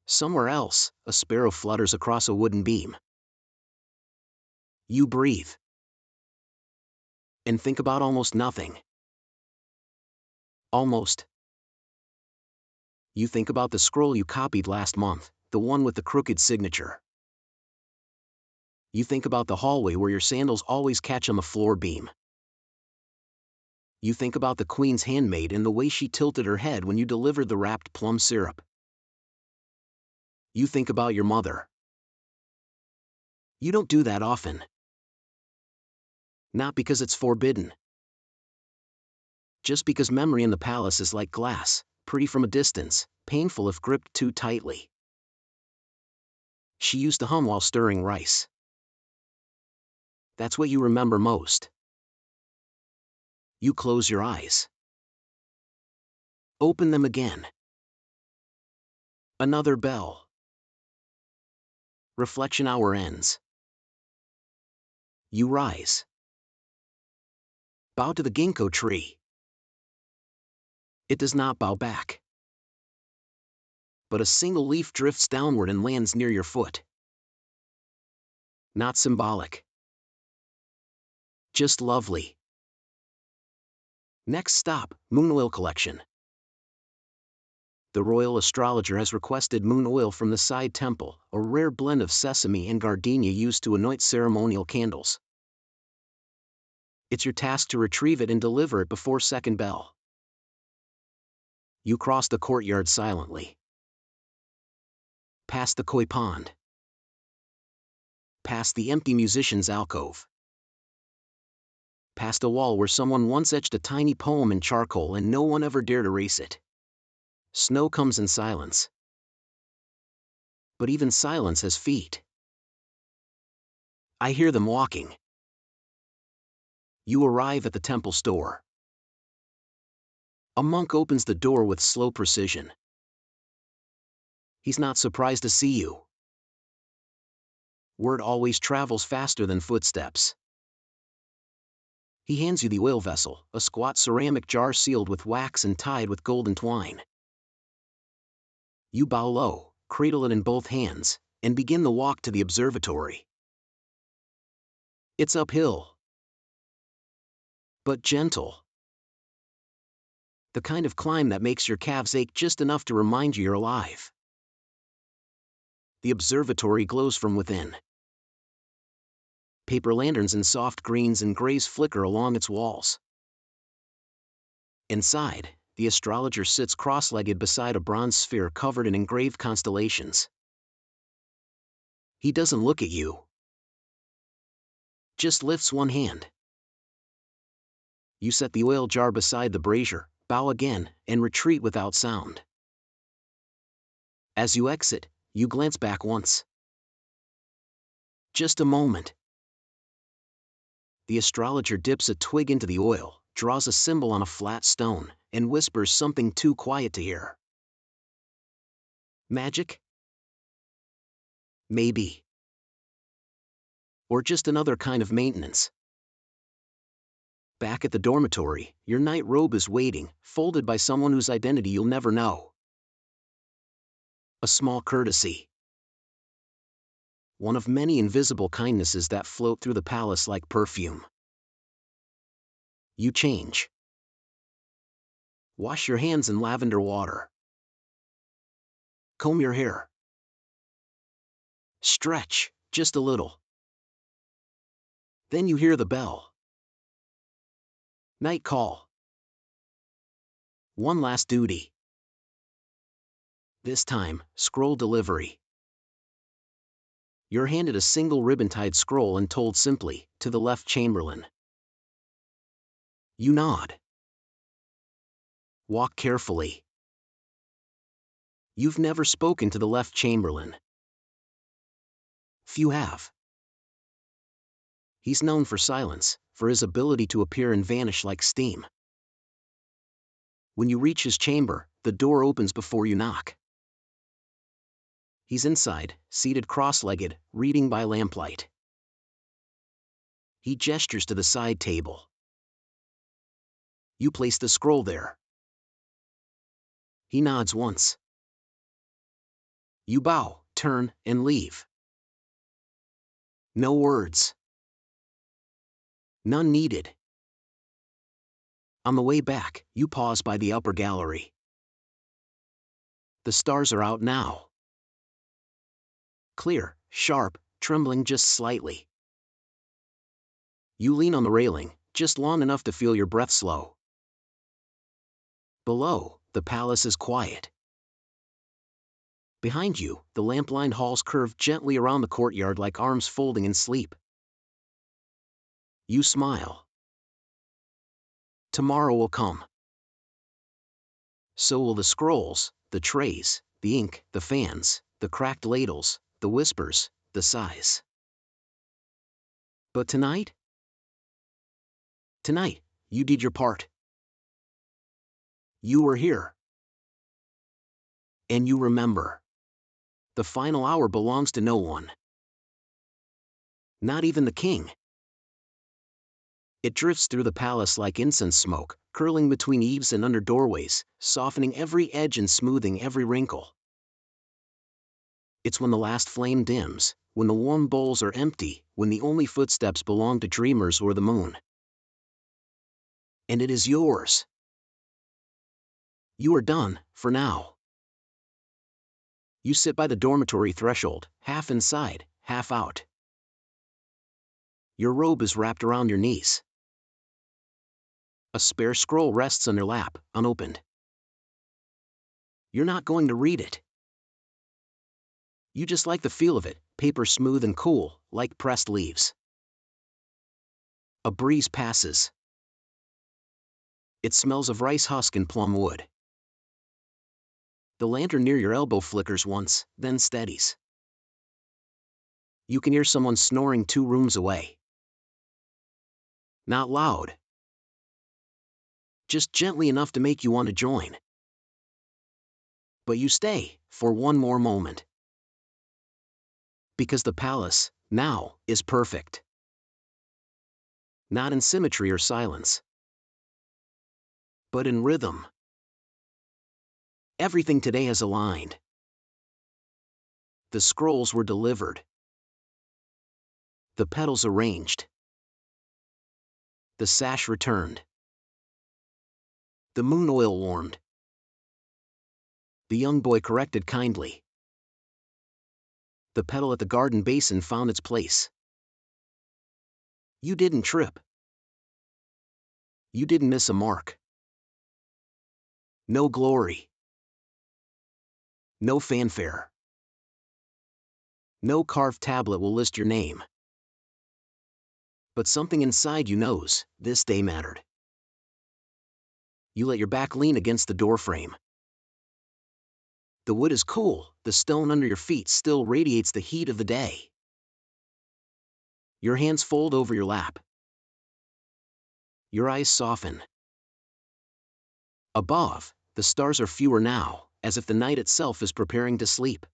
Somewhere else, a sparrow flutters across a wooden beam. You breathe. And think about almost nothing. Almost. You think about the scroll you copied last month, the one with the crooked signature. You think about the hallway where your sandals always catch on the floor beam. You think about the queen's handmaid and the way she tilted her head when you delivered the wrapped plum syrup. You think about your mother. You don't do that often. Not because it's forbidden. Just because memory in the palace is like glass, pretty from a distance, painful if gripped too tightly. She used to hum while stirring rice. That's what you remember most. You close your eyes. Open them again. Another bell. Reflection hour ends. You rise. Bow to the ginkgo tree. It does not bow back. But a single leaf drifts downward and lands near your foot. Not symbolic. Just lovely. Next stop, moon oil collection. The royal astrologer has requested moon oil from the side temple, a rare blend of sesame and gardenia used to anoint ceremonial candles. It's your task to retrieve it and deliver it before second bell. You cross the courtyard silently. Past the koi pond. Past the empty musician's alcove. Past a wall where someone once etched a tiny poem in charcoal and no one ever dared erase it. Snow comes in silence. But even silence has feet. I hear them walking. You arrive at the temple store. A monk opens the door with slow precision. He's not surprised to see you. Word always travels faster than footsteps. He hands you the oil vessel, a squat ceramic jar sealed with wax and tied with golden twine. You bow low, cradle it in both hands, and begin the walk to the observatory. It's uphill, but gentle. The kind of climb that makes your calves ache just enough to remind you you're alive. The observatory glows from within. Paper lanterns in soft greens and grays flicker along its walls. Inside, the astrologer sits cross-legged beside a bronze sphere covered in engraved constellations. He doesn't look at you. Just lifts one hand. You set the oil jar beside the brazier, bow again, and retreat without sound. As you exit, you glance back once. Just a moment. The astrologer dips a twig into the oil, draws a symbol on a flat stone, and whispers something too quiet to hear. Magic? Maybe. Or just another kind of maintenance. Back at the dormitory, your night robe is waiting, folded by someone whose identity you'll never know. A small courtesy. One of many invisible kindnesses that float through the palace like perfume. You change. Wash your hands in lavender water. Comb your hair. Stretch, just a little. Then you hear the bell. Night call. One last duty. This time, scroll delivery. You're handed a single ribbon-tied scroll and told simply, to the left chamberlain. You nod. Walk carefully. You've never spoken to the left chamberlain. Few have. He's known for silence, for his ability to appear and vanish like steam. When you reach his chamber, the door opens before you knock. He's inside, seated cross-legged, reading by lamplight. He gestures to the side table. You place the scroll there. He nods once. You bow, turn, and leave. No words. None needed. On the way back, you pause by the upper gallery. The stars are out now. Clear, sharp, trembling just slightly. You lean on the railing, just long enough to feel your breath slow. Below, the palace is quiet. Behind you, the lamp-lined halls curve gently around the courtyard like arms folding in sleep. You smile. Tomorrow will come. So will the scrolls, the trays, the ink, the fans, the cracked ladles, the whispers, the sighs. But tonight? Tonight, you did your part. You were here. And you remember. The final hour belongs to no one. Not even the king. It drifts through the palace like incense smoke, curling between eaves and under doorways, softening every edge and smoothing every wrinkle. It's when the last flame dims, when the warm bowls are empty, when the only footsteps belong to dreamers or the moon. And it is yours. You are done, for now. You sit by the dormitory threshold, half inside, half out. Your robe is wrapped around your knees. A spare scroll rests on your lap, unopened. You're not going to read it. You just like the feel of it, paper smooth and cool, like pressed leaves. A breeze passes. It smells of rice husk and plum wood. The lantern near your elbow flickers once, then steadies. You can hear someone snoring 2 rooms away. Not loud. Just gently enough to make you want to join. But you stay, for one more moment. Because the palace, now, is perfect. Not in symmetry or silence, but in rhythm. Everything today has aligned. The scrolls were delivered. The petals arranged. The sash returned. The moon oil warmed. The young boy corrected kindly. The petal at the garden basin found its place. You didn't trip. You didn't miss a mark. No glory. No fanfare. No carved tablet will list your name. But something inside you knows, this day mattered. You let your back lean against the doorframe. The wood is cool, the stone under your feet still radiates the heat of the day. Your hands fold over your lap. Your eyes soften. Above, the stars are fewer now, as if the night itself is preparing to sleep.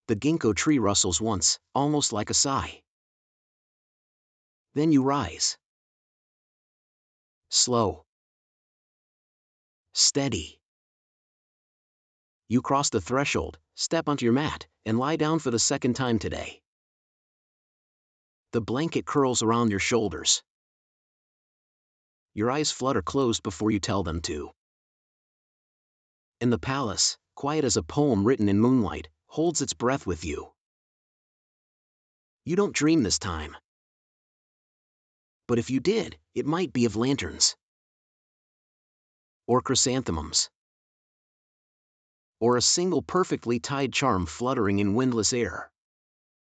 The ginkgo tree rustles once, almost like a sigh. Then you rise. Slow. Steady. You cross the threshold, step onto your mat, and lie down for the second time today. The blanket curls around your shoulders. Your eyes flutter closed before you tell them to. In the palace, quiet as a poem written in moonlight, holds its breath with you. You don't dream this time. But if you did, it might be of lanterns. Or chrysanthemums. Or a single perfectly tied charm fluttering in windless air.